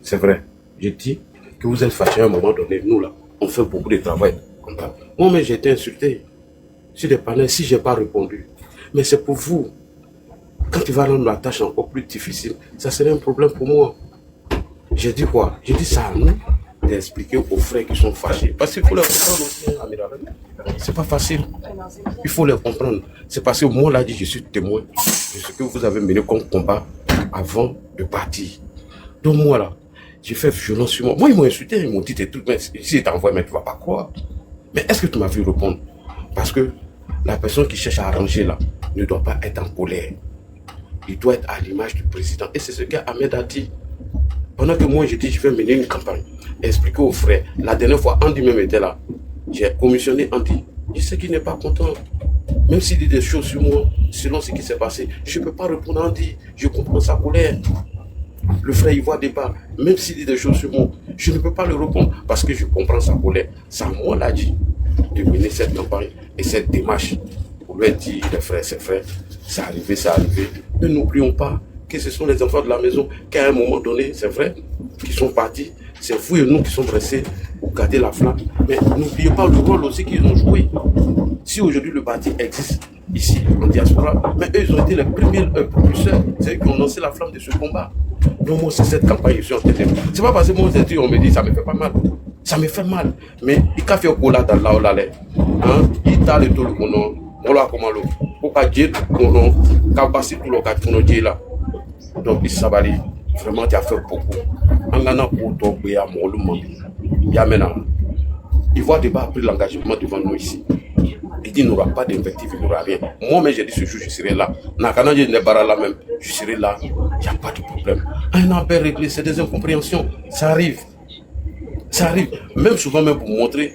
C'est vrai. Je dis que vous êtes fâchés à un moment donné. Nous là, on fait beaucoup de travail comme ça. Moi, mais j'ai été insulté sur des panels si je n'ai pas répondu. Mais c'est pour vous. Quand tu vas rendre la tâche encore plus difficile, ça serait un problème pour moi. J'ai dit quoi? J'ai dit ça à nous d'expliquer aux frères qui sont fâchés. Parce qu'il faut les comprendre aussi, Amiral. C'est pas facile. Il faut les comprendre. C'est parce que moi, là, je suis témoin de ce que vous avez mené comme combat avant de partir. Donc moi, là, j'ai fait violence sur moi. Moi, ils m'ont insulté, ils m'ont dit des trucs. Mais si t'envoies, mais tu vas pas croire. Mais est-ce que tu m'as vu répondre? Parce que la personne qui cherche à arranger, là, ne doit pas être en colère. Il doit être à l'image du président. Et c'est ce qu'Ahmed a dit. Pendant que moi, j'ai dit, je vais mener une campagne. Expliquer aux frères. La dernière fois, Andy même était là. J'ai commissionné Andy. Je sais qu'il n'est pas content. Même s'il dit des choses sur moi, selon ce qui s'est passé, je ne peux pas répondre à Andy. Je comprends sa colère. Le frère, il voit des bas. Même s'il dit des choses sur moi, je ne peux pas le répondre parce que je comprends sa colère. C'est à moi, là, dit, de mener cette campagne et cette démarche pour lui dire, les frères, ses frères, c'est arrivé, c'est arrivé. Ne n'oublions pas que ce sont les enfants de la maison qu'à un moment donné, c'est vrai, qui sont partis. C'est vous et nous qui sommes restés pour garder la flamme. Mais n'oubliez pas le rôle aussi qu'ils ont joué. Si aujourd'hui le parti existe ici, en diaspora, mais eux, ils ont été les premiers propulseurs. C'est eux qui ont lancé la flamme de ce combat. Donc moi, c'est cette campagne que je suis en train de faire. C'est pas parce que moi, on me dit, ça me fait pas mal. Ça me fait mal. Mais il a fait au là dans la olale. Il t'a le tout le monde. Voilà comment l'eau. Pour qu'à dire qu'on a passé tout le cas de nos là. Donc, il s'abalit. Vraiment, tu as fait beaucoup. En gagnant pour toi, il y a mon loup. Il y a maintenant. Il voit débat a pris l'engagement devant nous ici. Il dit qu'il n'y aura pas d'invective, il n'y aura rien. Moi-même, j'ai dit ce jour, je serai là. Nakana, je n'ai pas là même. Je serai là. Il n'y a pas de problème. Un appel réglé, c'est des incompréhensions. Ça arrive. Ça arrive. Même souvent, même pour montrer.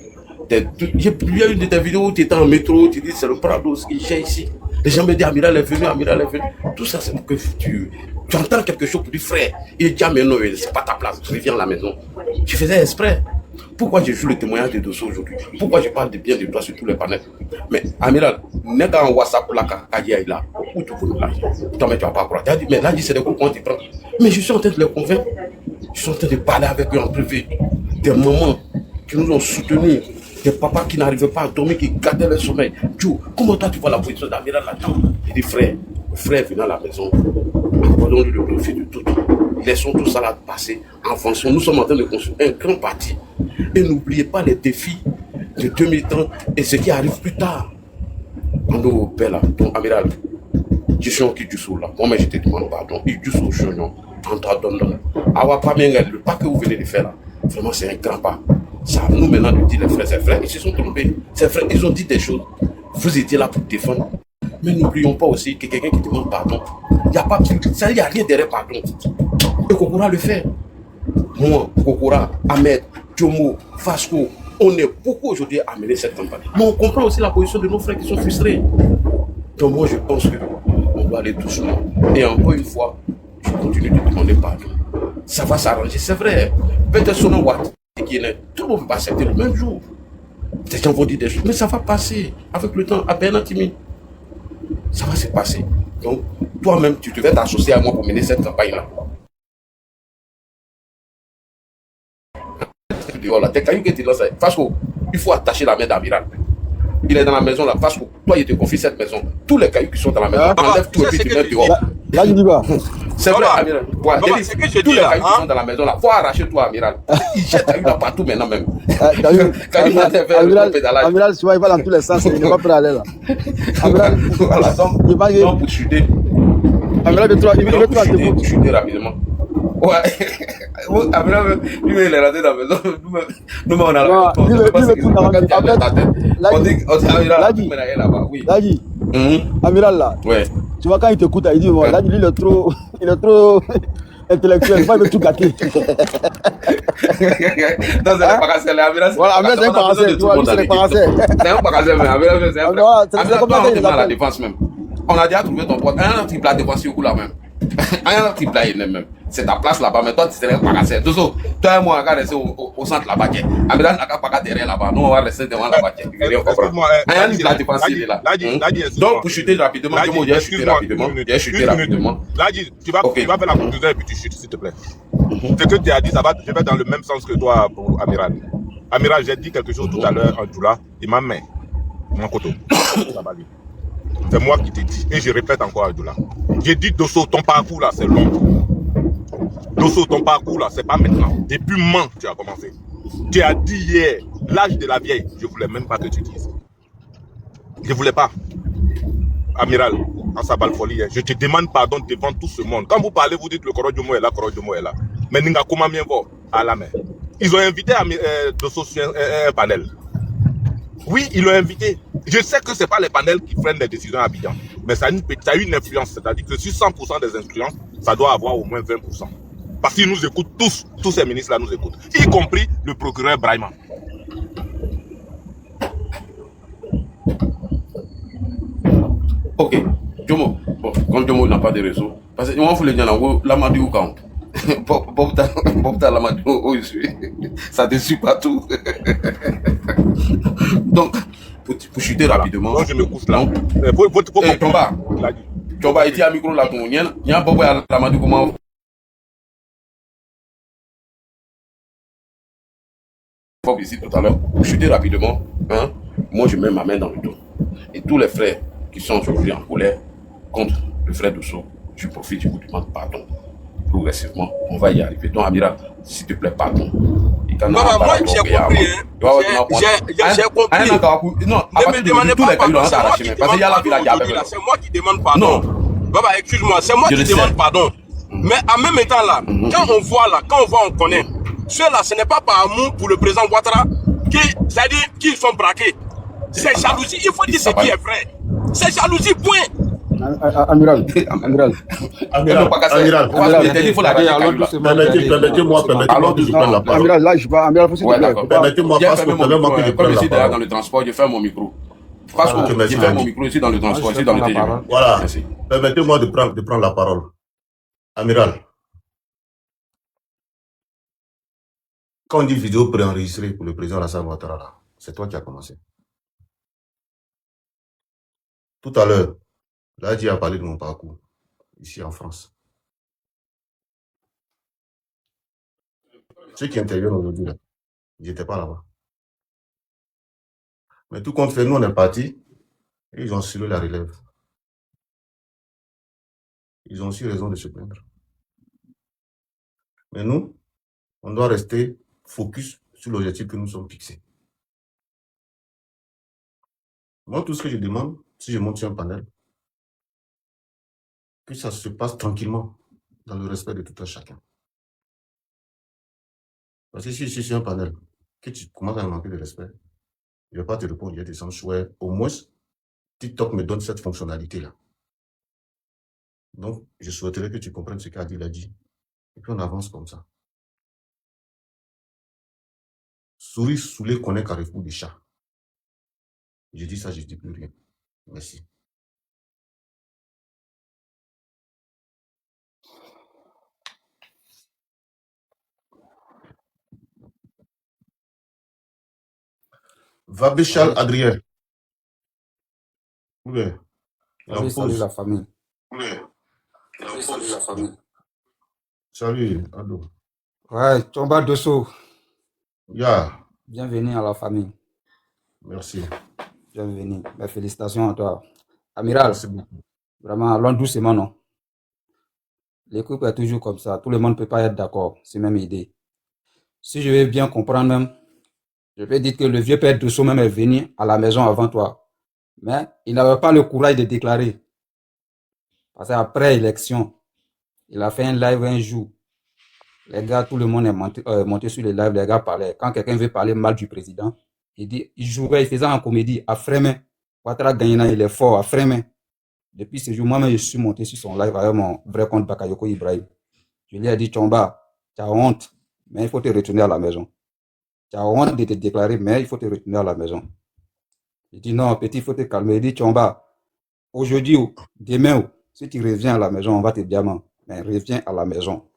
Il y a eu des vidéos où tu étais en métro, tu dis c'est le Prado qui est ici. Les gens me disent Amiral est venu, Amiral est venu. Tout ça, c'est pour que tu entends quelque chose pour dire frère. Il dit mais non, c'est pas ta place, je reviens à la maison. Je faisais exprès. Pourquoi je joue le témoignage de dossier aujourd'hui? Pourquoi je parle de bien de toi sur tous les panels? Mais Amiral, n'est qu'en WhatsApp là, quand il y a là, où tu peux là. Toi, mais tu vas pas croire. Tu as dit, mais là, c'est des coups, comment tu prends? Mais je suis en train de les convaincre. Je suis en train de parler avec eux en privé. Des mamans qui nous ont soutenus. Des papas qui n'arrivaient pas à dormir, qui gardaient le sommeil. Joe, comment toi tu vois la position d'Amiral là-dedans? Il dit frère, viens à la maison. Accordons-lui le profit de tout. Laissons tout ça là passer en fonction. Nous sommes en train de construire un grand parti. Et n'oubliez pas les défis de 2030 et ce qui arrive plus tard. En nos pères là, donc Amiral, je suis en qui du sous là. Moi-même je te demande pardon. Il du sous, je suis en train de donner. Le pas que vous venez de faire là, vraiment c'est un grand pas. Ça nous maintenant de dire les frères, ses frères, ils se sont trompés. Ses frères, ils ont dit des choses. Vous étiez là pour défendre. Mais n'oublions pas aussi que quelqu'un qui demande pardon, il n'y a pas, ça, il n'y a rien derrière pardon. Et Kokora le fait. Moi, Kokora, Ahmed, Djomo, Fasco, on est beaucoup aujourd'hui à mener cette campagne. Mais on comprend aussi la position de nos frères qui sont frustrés. Donc moi, je pense qu'on doit aller doucement. Et encore une fois, je continue de demander pardon. Ça va s'arranger, c'est vrai. Peut-être son nom, tout le monde va accepter le même jour. Des gens vont dire des choses, mais ça va passer avec le temps. À Benatimi, ça va se passer. Donc, toi-même, tu devais t'associer à moi pour mener cette campagne-là. Voilà, tes cailloux que tu lances, parce qu'il faut attacher la main d'Amiral. Il est dans la maison là, parce que toi, il te confie cette maison. Tous les cailloux qui sont dans la maison, enlève tout et puis tu mets dehors. Là, je dis pas. C'est vrai, Amiral. Ouais, tous les cailloux qui sont dans la maison là, il faut arracher toi, Amiral. Il jette cailloux là partout maintenant même. Amiral, tu vois, il va dans tous les sens, il n'est pas prêt à aller là. Amiral, voilà, donc pour chuter. Amiral, il veut chuter rapidement. Ouais, Amiral, lui, il est rentré dans la maison. Nous, on a la réponse. Amiral là, tu vois quand il t'écoute, il dit bon, là lui il est trop intellectuel, il veut tout gâter. Non, c'est pas cassé, Amiral. Voilà, Amiral c'est un paracet, tu vois, lui c'est un paracet. C'est un paracet, mais Amiral c'est un paracet. On a la défense même. On a déjà trouvé ton pote. Un triple à défense au coup là même. Un triple à même. C'est ta place là-bas, mais toi tu serais un paracet. Toi et moi, on va rester au centre là-bas. Amiral n'a pas derrière là-bas. Nous, on va rester devant là-bas. Un triple à défense il est là. Donc, pour chuter rapidement, j'ai chuté rapidement. Là, tu vas faire la conclusion et puis tu chutes, s'il te plaît. Ce que tu as dit, je vais dans le même sens que toi pour Amiral. Amiral, j'ai dit quelque chose tout à l'heure en Djoula. Il m'a mis mon coteau. C'est moi qui t'ai dit. Et je répète encore à Djoula. J'ai dit, Dosso, ton parcours là, c'est long. Dosso, ton parcours là, c'est pas maintenant. Depuis Mans, tu as commencé. Tu as dit hier, l'âge de la vieille, je voulais même pas que tu dises. Je voulais pas. Amiral, en sa balle folie, je te demande pardon devant tout ce monde. Quand vous parlez, vous dites le Korodjomo est là, Korodjomo est là. Mais Ninga comment bien voir à la main. Ils ont invité Dosso sur un panel. Oui, ils l'ont invité. Je sais que ce n'est pas les panels qui prennent les décisions à Abidjan, mais ça a une influence. C'est-à-dire que sur 100% des influences, ça doit avoir au moins 20%. Parce qu'ils nous écoutent tous ces ministres-là nous écoutent, y compris le procureur Brahima. Ok, Jomo, bon, comme Jomo n'a pas de réseau, parce que moi, il faut le dire, la Madou quand Bob la Madou, ça te suit partout. Donc, pour chuter rapidement. Moi, je me couche là. Tomba, il dit à micro là, il y a un Bob à la Madou comment. Ici tout à l'heure, pour chuter rapidement, hein, moi je mets ma main dans le dos. Et tous les frères qui sont aujourd'hui en colère contre le frère Dosso, je profite, je vous demande pardon. Progressivement, on va y arriver. Donc, Amiral, s'il te plaît, pardon. Baba, moi j'ai compris, hein. J'ai compris. Non, Ne me demandez pas pardon, c'est moi qui demande pardon. C'est moi qui demande pardon. Baba, excuse-moi, c'est moi qui demande pardon. Mais en même temps là, quand on voit, on connaît. Ceux-là, ce n'est pas par amour pour le président Ouattara c'est-à-dire qu'ils sont braqués. C'est jalousie, il faut dire ce qui est vrai. C'est jalousie, point. Amiral. Permettez-moi que je prenne la parole. Amiral, là, je vais. Amiral, faut s'il te plaît. Permettez-moi, parce que permettez-moi que je prenne la parole. Dans le transport, je ferme mon micro. Parce que je ferme mon micro ici dans le transport, ici dans le TGV. Voilà. Permettez-moi de prendre la parole. Amiral. Quand on dit vidéo préenregistrée pour le président Alassane Ouattara, c'est toi qui as commencé. Tout à l'heure, Ladi a parlé de mon parcours, ici en France. Ceux qui interviennent aujourd'hui, là, ils n'étaient pas là-bas. Mais tout compte fait, nous, on est partis et ils ont assuré la relève. Ils ont aussi raison de se plaindre. Mais nous, on doit rester focus sur l'objectif que nous sommes fixés. Moi, tout ce que je demande, si je monte sur un panel, que ça se passe tranquillement, dans le respect de tout un chacun. Parce que si je suis sur un panel, que tu commences à me manquer de respect, je ne vais pas te répondre, je vais te sentir ouais, au moins, TikTok me donne cette fonctionnalité-là. Donc, je souhaiterais que tu comprennes ce qu'a dit Ladi. Et puis on avance comme ça. Souris saoulé connaît Carrefour des chats. Je dis ça, je ne dis plus rien. Merci. Vabéchal Adrien. Oui. Salut la famille. Oui. Salut la famille. Salut, Ado. Ouais, Chomba Dosso. Yeah. Bienvenue à la famille. Merci. Bienvenue. Mes félicitations à toi. Amiral, Merci beaucoup. vraiment, allons doucement, non? L'équipe est toujours comme ça. Tout le monde ne peut pas être d'accord. C'est même idée. Si je vais bien comprendre même, je peux dire que le vieux père Dosso même est venu à la maison avant toi. Mais il n'avait pas le courage de déclarer. Parce qu'après l'élection, il a fait un live un jour. Les gars, tout le monde est monté sur les lives, les gars parlaient. Quand quelqu'un veut parler mal du président, il jouait, il faisait en comédie, à Frémin. Ouattara Gagna, il est fort, à Frémin. Depuis ce jour, moi-même, je suis monté sur son live avec mon vrai compte Bakayoko Ibrahim. Je lui ai dit, Chomba, tu as honte, mais il faut te retourner à la maison. Tu as honte de te déclarer, mais il faut te retourner à la maison. Il dit, non, petit, il faut te calmer. Il dit, Chomba, aujourd'hui ou demain, ou, si tu reviens à la maison, on va te diamant. Mais reviens à la maison.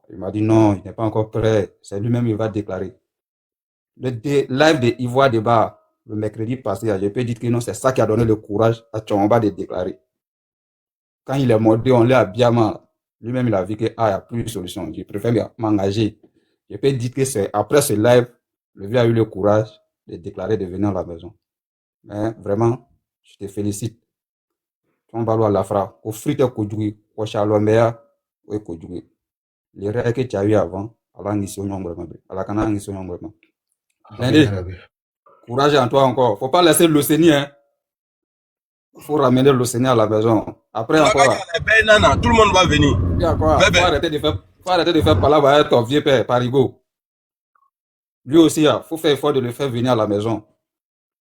Il m'a dit non, il n'est pas encore prêt. C'est lui-même, il va déclarer. Le live de Ivoire Débat, le mercredi passé, je peux dire que non, c'est ça qui a donné le courage à Chomba de déclarer. Quand il est mordé, on l'a bien. Lui-même, il a vu qu'il n'y a plus de solution. Je préfère m'engager. Je peux dire que c'est après ce live, le vieux a eu le courage de déclarer de venir à la maison. Mais vraiment, je te félicite. Chomba Loa Lafra, au frites Koudjoui, au Chalomea, au Koudjoui. Les règles que tu as eu avant, à la courage en toi encore. Faut pas laisser l'Océanie, hein. Faut ramener l'Océanie à la maison. Après encore. Tout le monde va venir. Faut arrêter de faire parler avec ton vieux père, Parigo. Lui aussi, faut faire effort de le faire venir à la maison.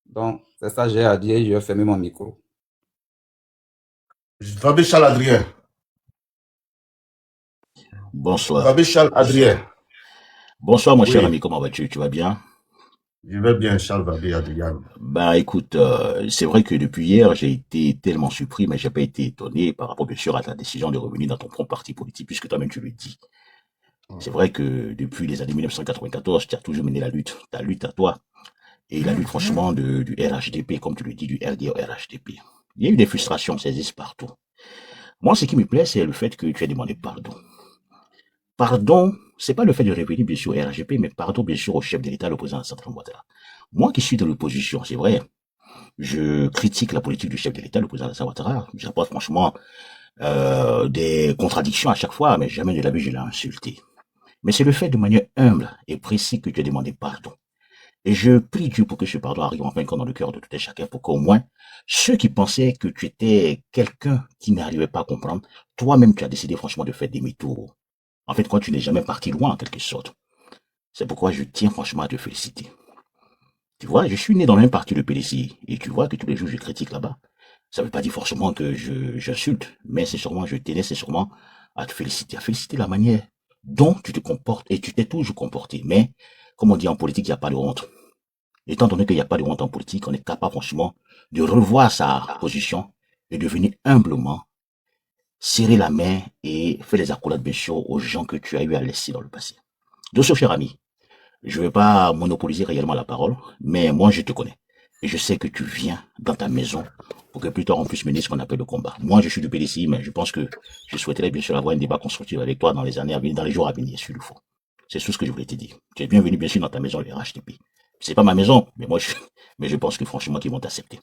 Donc, c'est ça que j'ai à dire. Je vais fermer mon micro. Vabéchal Adrien. Bonsoir. Vabéchal Adrien. Bonsoir, mon cher ami, comment vas-tu? Tu vas bien? Je vais bien, Charles Vabé Adrien. Bah, écoute, c'est vrai que depuis hier, j'ai été tellement surpris, mais j'ai pas été étonné par rapport, bien sûr, à ta décision de revenir dans ton propre parti politique, puisque toi-même tu le dis. C'est vrai que depuis les années 1994, tu as toujours mené ta lutte à toi, et la lutte, franchement, du RHDP, comme tu le dis, du RD au RHDP. Il y a eu des frustrations, ça existe partout. Moi, ce qui me plaît, c'est le fait que tu aies demandé pardon. Pardon, c'est pas le fait de revenir bien sûr au RHDP, mais pardon bien sûr au chef de l'État, le président Alassane Ouattara. Moi qui suis dans l'opposition, c'est vrai, je critique la politique du chef de l'État, le président Alassane Ouattara. J'apporte franchement des contradictions à chaque fois, mais jamais de la vie je l'ai insulté. Mais c'est le fait de manière humble et précise que tu as demandé pardon. Et je prie Dieu pour que ce pardon arrive enfin dans le cœur de tout un chacun, pour qu'au moins, ceux qui pensaient que tu étais quelqu'un qui n'arrivait pas à comprendre, toi-même, tu as décidé franchement de faire demi-tour. En fait, quand tu n'es jamais parti loin, en quelque sorte. C'est pourquoi je tiens franchement à te féliciter. Tu vois, je suis né dans le même parti, le PDC, et tu vois que tous les jours, je critique là-bas. Ça ne veut pas dire forcément que j'insulte, mais c'est sûrement, je tenais, c'est sûrement à féliciter la manière dont tu te comportes, et tu t'es toujours comporté. Mais, comme on dit en politique, il n'y a pas de honte. Étant donné qu'il n'y a pas de honte en politique, on est capable franchement de revoir sa position et de venir humblement serrer la main et faire les accolades bien sûr aux gens que tu as eu à laisser dans le passé. Donc, cher ami, je ne vais pas monopoliser réellement la parole, mais moi je te connais. Et je sais que tu viens dans ta maison pour que plus tard on puisse mener ce qu'on appelle le combat. Moi je suis du PDCI, mais je pense que je souhaiterais bien sûr avoir un débat constructif avec toi dans les années à venir, dans les jours à venir, s'il le faut. C'est tout ce que je voulais te dire. Tu es bienvenu bien sûr dans ta maison, les RHTP. C'est pas ma maison, mais mais je pense que franchement qu'ils vont t'accepter.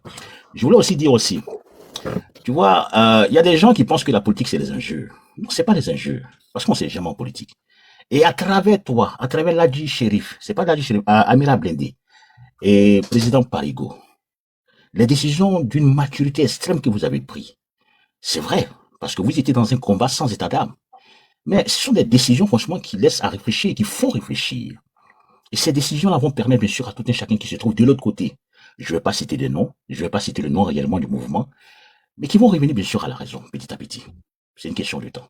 Je voulais aussi dire aussi, tu vois, il y a des gens qui pensent que la politique c'est des injures. Non, c'est pas des injures, parce qu'on sait jamais en politique. Et à travers toi, à travers Ladji Chérif, c'est pas Ladji Chérif, Amira Blindé et président Parigo, les décisions d'une maturité extrême que vous avez prises, c'est vrai, parce que vous étiez dans un combat sans état d'âme. Mais ce sont des décisions franchement qui laissent à réfléchir, qui font réfléchir. Et ces décisions-là vont permettre bien sûr à tout un chacun qui se trouve de l'autre côté. Je ne vais pas citer des noms, je ne vais pas citer le nom réellement du mouvement, mais qui vont revenir bien sûr à la raison, petit à petit. C'est une question de temps.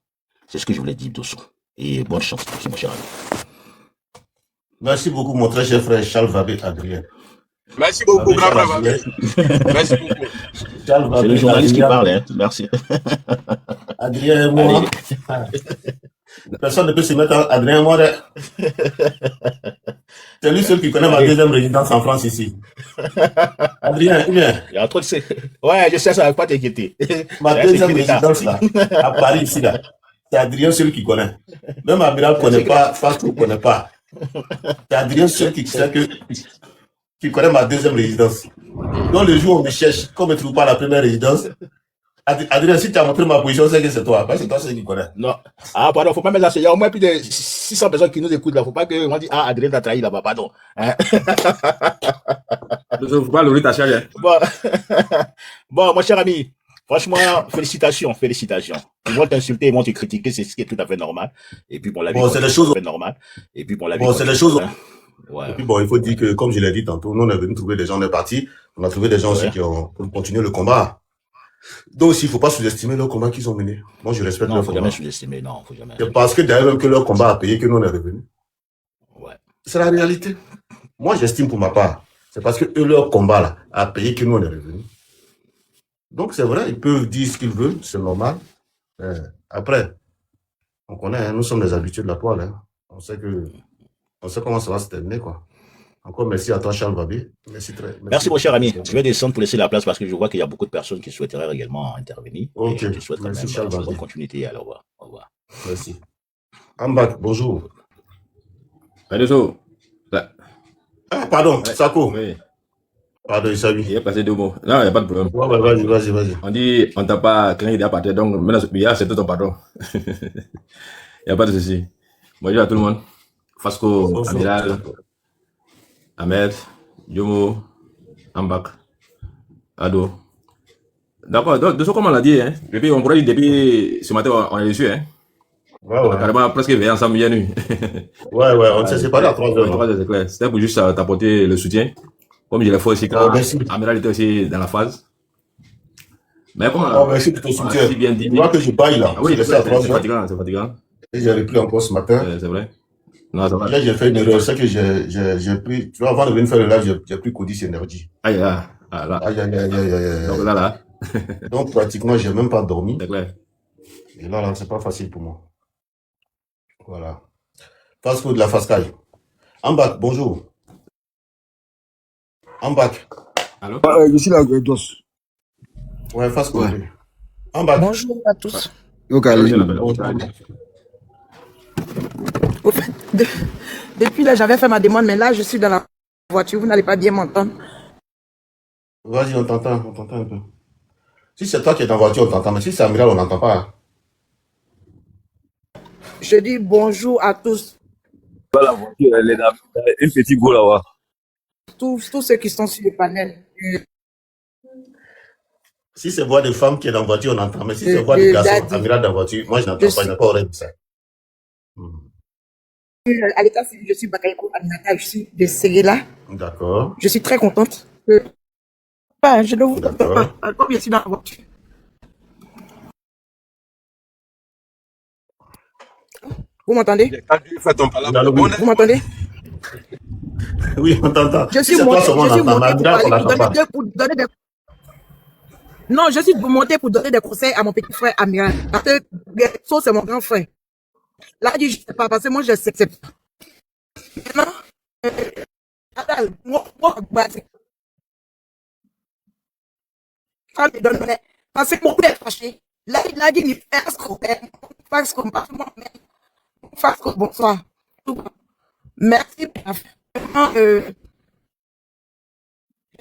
C'est ce que je voulais dire, Dosso. Et bonne chance, c'est mon cher ami. Merci beaucoup, mon très cher frère Charles Vabé Adrien. Merci beaucoup, grand frère. Merci beaucoup. C'est le journaliste qui parle, hein. Merci. Adrien et moi. Personne ne peut se mettre à Adrien et moi. C'est lui seul qui connaît ma deuxième résidence en France ici. Adrien, bien. Il y a un truc, c'est. Ouais, je sais, ça ne va pas t'inquiéter. Ma deuxième résidence là, à Paris ici là. C'est Adrien seul qui connaît. Même Amira ne connaît pas, Fasco ne connaît pas. C'est Adrien seul qui sait qui connaît ma deuxième résidence. Donc le jour où on me cherche, comme on ne trouve pas la première résidence, Adrien, si tu as montré ma position, c'est que c'est toi. Parce que c'est toi celui qui connaît. Non. Ah, pardon, faut pas mettre là. Il y a au moins plus de 600 personnes qui nous écoutent là. Faut pas que on dit, ah, Adrien t'a trahi là-bas, pardon. Hein? Je ne faut pas l'ouvrir ta charge. Bon, mon cher ami, franchement, félicitations. Ils vont t'insulter, ils vont te critiquer, c'est ce qui est tout à fait normal. Et puis bon, la vie, c'est des choses normales. Et puis bon, la vie. Bon, c'est des choses. Hein? Ouais. Et puis bon, il faut dire que, comme je l'ai dit tantôt, nous on est venu trouver des gens, on est partis. On a trouvé des gens aussi qui ont pour continuer le combat. Donc, il ne faut pas sous-estimer leur combat qu'ils ont mené. Moi, je respecte leur combat. Non, il ne faut jamais sous-estimer, non, faut jamais. C'est parce que derrière même que leur combat a payé que nous on est revenus. Ouais. C'est la réalité. Moi, j'estime pour ma part. C'est parce que eux, leur combat là, a payé que nous on est revenus. Donc, c'est vrai, ils peuvent dire ce qu'ils veulent, c'est normal. Après, on connaît, hein, nous sommes des habitués de la toile. Hein. On sait comment ça va se terminer, quoi. Encore merci à toi, Charles Vabé. Merci, mon cher ami. Je vais descendre pour laisser la place parce que je vois qu'il y a beaucoup de personnes qui souhaiteraient également intervenir. Ok. Et je te souhaite quand merci, même Charles bonne continuité. Alors, au revoir. Merci. Ambak, bonjour. Bonjour. Ah, pardon, Sako. Oui. Pardon, salut. Il est passé 2 mots. Non, il n'y a pas de problème. Ouais, vas-y. On dit, on t'a pas clin d'idée à partir, donc maintenant, c'est tout ton pardon. Il n'y a pas de souci. Bonjour à tout le monde. Fasco, Amiral, Ahmed, Yomo, Ambak, Ado. D'accord, donc, de ce qu'on l'a dit, hein, depuis, on pourrait dire, depuis ce matin, on est dessus, hein. Ouais. Carrément, presque veillé ensemble hier nuit. Ouais, on s'est séparés à 3 heures. 3 heures, c'est clair. C'était pour juste t'apporter le soutien. Comme je l'ai fait aussi quand Amiral était aussi dans la phase. Mais comme merci pour ton soutien. Si bien dit. Tu vois que je baille là. Oui, c'est fatigant. Et j'ai repris encore ce matin. C'est vrai. Non, ça va. Là, j'ai fait une erreur. C'est que j'ai pris. Tu vois, avant de venir faire le live, j'ai pris Codis Energy. Aïe. Donc là. Donc, pratiquement, j'ai même pas dormi. C'est clair. Et là, c'est pas facile pour moi. Voilà. Fasco de la Fascaille. Ambak, bonjour. Ambak. Allô? Je suis là, Dos. Ouais, Fasco. Ambak. Bonjour à tous. Ok, Au fait, depuis là, j'avais fait ma demande, mais là, je suis dans la voiture. Vous n'allez pas bien m'entendre. Vas-y, on t'entend un peu. Si c'est toi qui es dans la voiture, on t'entend. Mais si c'est Amiral, on n'entend pas. Je dis bonjour à tous. La voiture, elle est dans un petit goût là-bas. Tous ceux qui sont sur le panel Si c'est voix de femme qui est dans la voiture, on entend. Mais si c'est de, voix de de garçon, Dadi. Amiral dans la voiture, moi je Je n'entends pas, suis, je n'ai pas oreille de ça. à l'état civil, je suis Bakayoko Aminata, je suis de Séguéla. D'accord, Je suis très contente. Je ne vous entends d'accord. pas. Comme je suis dans la voiture. Vous m'entendez? Quand tu fais ton palabre, Oui, Vous m'entendez? oui, on t'entend. Je Si suis c'est toi montée, seulement, on je suis entend. Mais montée pour Amiral, on parler, n'entend pas. pour donner des... Non, je suis montée pour donner des conseils à mon petit frère Amiral. Parce que Gerso, c'est mon grand frère. Là, je ne sais pas, parce que moi, je sais pas. Maintenant, attends, moi, ça me donne, parce que mon père est fâché. Là, il a dit, il fait ce qu'on fait. Parce qu'on passe moi-même. Parce que bonsoir. Merci. Vraiment, je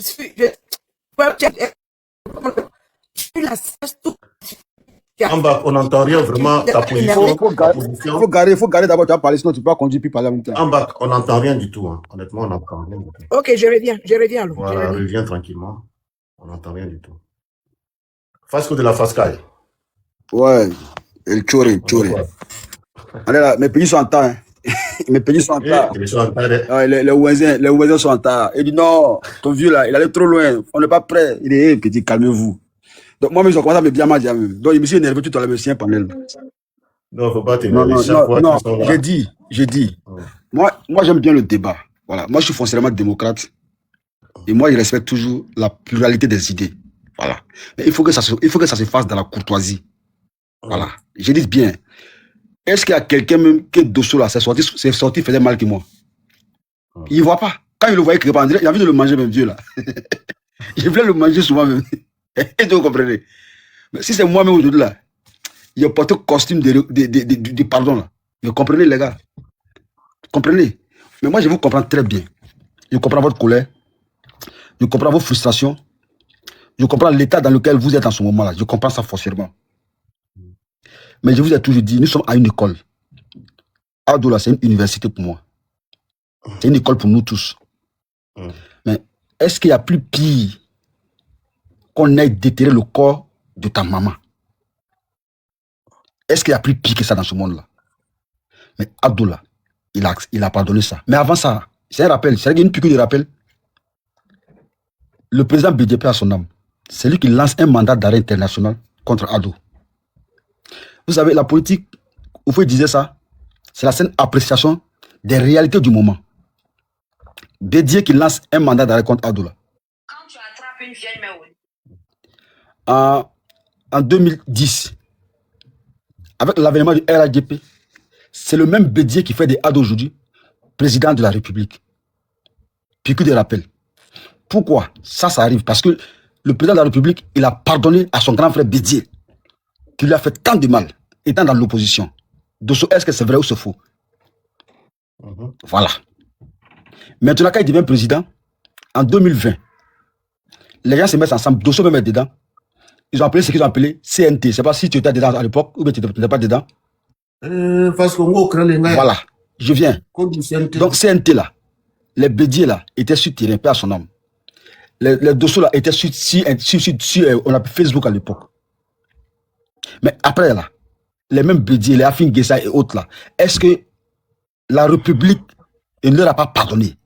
suis la tout. En bas, on n'entend rien vraiment. Ta position, Il faut garder d'abord, tu vas parler, sinon tu peux pas conduire puis parler en même temps. En bas, on n'entend rien du tout. Hein. Honnêtement, on n'entend rien du tout. Ok, je reviens alors. Voilà, reviens tranquillement. On n'entend rien du tout. Fasco de la Fascaille. Ouais, el chori. Allez là, mes pays sont en temps. Hein. Mes pays sont en temps. Ouais, les voisins sont en temps. Il dit non, ton vieux là, il allait trop loin. On n'est pas prêt. Il dit, petit, calmez-vous. Donc moi, ils ont commencé à me bien mal. Donc il me suis énervé tout à l'heure, me sien panel. Non, faut pas Non, t'énerver. j'ai dit. Moi, j'aime bien le débat. Voilà. Moi, je suis foncièrement démocrate. Et moi, je respecte toujours la pluralité des idées. Voilà. Mais il faut que ça se fasse dans la courtoisie. Voilà. Je dis bien. Est-ce qu'il y a quelqu'un même qui est dessous là, c'est sorti, faisait mal que moi? Il ne voit pas. Quand il le voyait quelque part, il a envie de le manger, même vieux là. Je voulais le manger souvent même. Et vous comprenez? Mais si c'est moi-même aujourd'hui là, il a porté costume de pardon là. Vous comprenez les gars? Comprenez? Mais moi je vous comprends très bien. Je comprends votre colère. Je comprends vos frustrations. Je comprends l'état dans lequel vous êtes en ce moment là. Je comprends ça forcément. Mais je vous ai toujours dit, nous sommes à une école. Adoula, c'est une université pour moi. C'est une école pour nous tous. Mais est-ce qu'il y a plus pire qu'on ait déterré le corps de ta maman? Est-ce qu'il y a plus pire que ça dans ce monde-là? Mais Abdullah, il a pardonné ça. Mais avant ça, c'est un rappel, c'est une piqûre de rappel. Le président BDP a son âme. C'est lui qui lance un mandat d'arrêt international contre Ado. Vous savez, la politique, vous pouvez dire ça, c'est la saine appréciation des réalités du moment. Bédier qui lance un mandat d'arrêt contre Adoula. Quand tu attrapes une vieille main, En 2010, avec l'avènement du RADP, c'est le même Bédier qui fait des Ado aujourd'hui, président de la République. Puis que des rappels. Pourquoi ça arrive? Parce que le président de la République, il a pardonné à son grand frère Bédier, qui lui a fait tant de mal, étant dans l'opposition. Dosso, est-ce que c'est vrai ou c'est faux? Voilà. Maintenant, quand il devient président, en 2020, les gens se mettent ensemble, Dosso même est dedans. Ils ont appelé ce qu'ils ont appelé CNT. Je ne sais pas si tu étais dedans à l'époque ou bien tu n'étais pas dedans. Voilà, je viens. Donc CNT là, les Bédiers là, étaient sur terrain, paix à son nom. Les Dosso là étaient sur on appelle Facebook à l'époque. Mais après là, les mêmes Bédiers, les Afin Guessa et autres là, est-ce que la République ne leur a pas pardonné?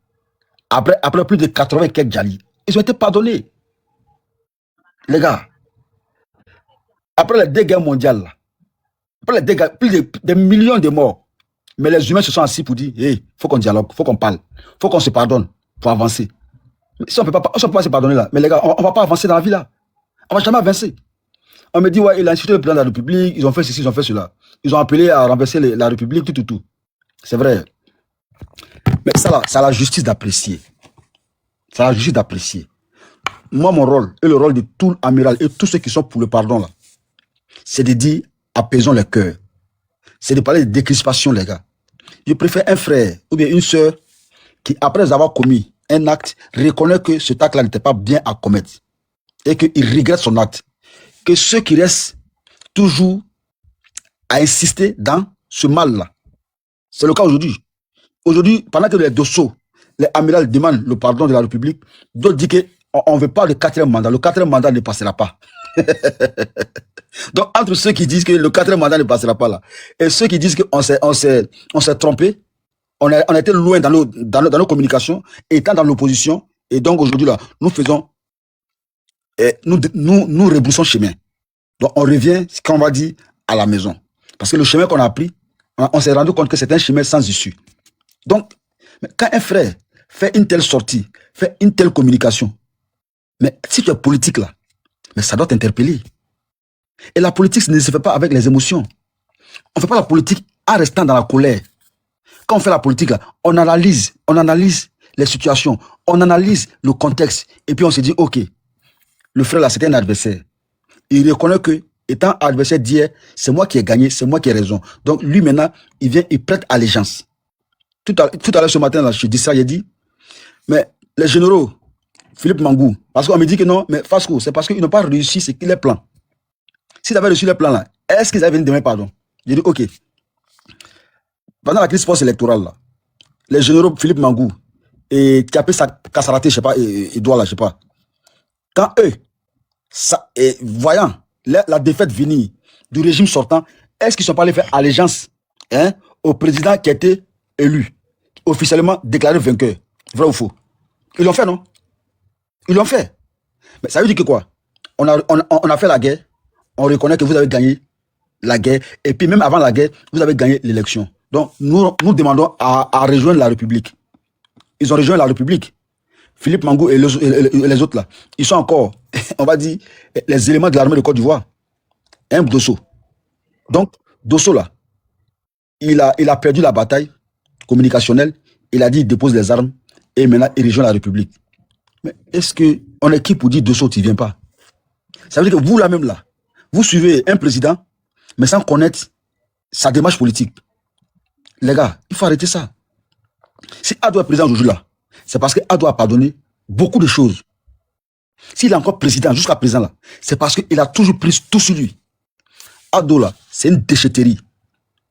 Après plus de 80 quelques Djali, ils ont été pardonnés. Les gars, après les 2 guerres mondiales, là, après les 2 guerres, plus de des millions de morts, mais les humains se sont assis pour dire, hey, faut qu'on dialogue, faut qu'on parle, faut qu'on se pardonne pour avancer. Mais si on ne peut pas se pardonner là, mais les gars, on ne va pas avancer dans la vie là. On ne va jamais avancer. On me dit, ouais, il a institué le président de la République, ils ont fait ceci, ils ont fait cela. Ils ont appelé à renverser la République, tout. C'est vrai. Mais ça là, c'est à la justice d'apprécier. C'est à la justice d'apprécier. Moi, mon rôle, et le rôle de tout amiral et tous ceux qui sont pour le pardon là, c'est de dire, apaisons les cœurs. C'est de parler de décrispation, les gars. Je préfère un frère ou bien une sœur qui, après avoir commis un acte, reconnaît que cet acte-là n'était pas bien à commettre et qu'il regrette son acte, que ceux qui restent toujours à insister dans ce mal-là. C'est le cas aujourd'hui. Aujourd'hui, pendant que les Dosso, les amirals demandent le pardon de la République, d'autres disent qu'on ne veut pas le 4e mandat. Le 4e mandat ne passera pas. Donc, entre ceux qui disent que le 4e mandat ne passera pas là, et ceux qui disent qu'on s'est trompé, on a été loin dans nos communications, étant dans l'opposition, et donc aujourd'hui là, nous faisons, nous rebroussons chemin. Donc, on revient, ce qu'on va dire, à la maison. Parce que le chemin qu'on a pris, on s'est rendu compte que c'est un chemin sans issue. Donc, quand un frère fait une telle sortie, fait une telle communication, mais si tu es politique là, mais ça doit t'interpeller. Et la politique ne se fait pas avec les émotions. On ne fait pas la politique en restant dans la colère. Quand on fait la politique là, on analyse les situations, on analyse le contexte, et puis on se dit, ok, le frère là, c'était un adversaire. Il reconnaît que, étant adversaire d'hier, c'est moi qui ai gagné, c'est moi qui ai raison. Donc lui maintenant, il vient, il prête allégeance. Tout à l'heure ce matin, là, je dis ça, j'ai dit, mais les généraux, Philippe Mangou, parce qu'on me dit que non, mais Fasco, c'est parce qu'ils n'ont pas réussi les plans. S'ils avaient reçu les plans là, est-ce qu'ils avaient demain pardon? J'ai dit, ok. Pendant la crise post-électorale, là, les généraux Philippe Mangou et Tiapé Kassaraté, je sais pas, Edouard là, je sais pas. Quand eux, voyant la défaite venir du régime sortant, est-ce qu'ils ne sont pas allés faire allégeance au président qui a été élu, officiellement déclaré vainqueur? Vrai ou faux? Ils l'ont fait, non? Ils l'ont fait. Mais ça veut dire que quoi? On a fait la guerre, on reconnaît que vous avez gagné la guerre, et puis même avant la guerre, vous avez gagné l'élection. Donc, nous demandons à rejoindre la République. Ils ont rejoint la République. Philippe Mangou et les autres là, ils sont encore, on va dire, les éléments de l'armée de Côte d'Ivoire. Dosso. Donc, Dosso là, il a perdu la bataille communicationnelle, il a dit il dépose les armes, et maintenant il rejoint la République. Mais est-ce qu'on est qui pour dire Dosso, tu ne viens pas? Ça veut dire que vous là même là, vous suivez un président, mais sans connaître sa démarche politique. Les gars, il faut arrêter ça. Si Ado est président aujourd'hui là, c'est parce que Ado a pardonné beaucoup de choses. S'il est encore président jusqu'à présent là, c'est parce qu'il a toujours pris tout sur lui. Ado là, c'est une déchetterie.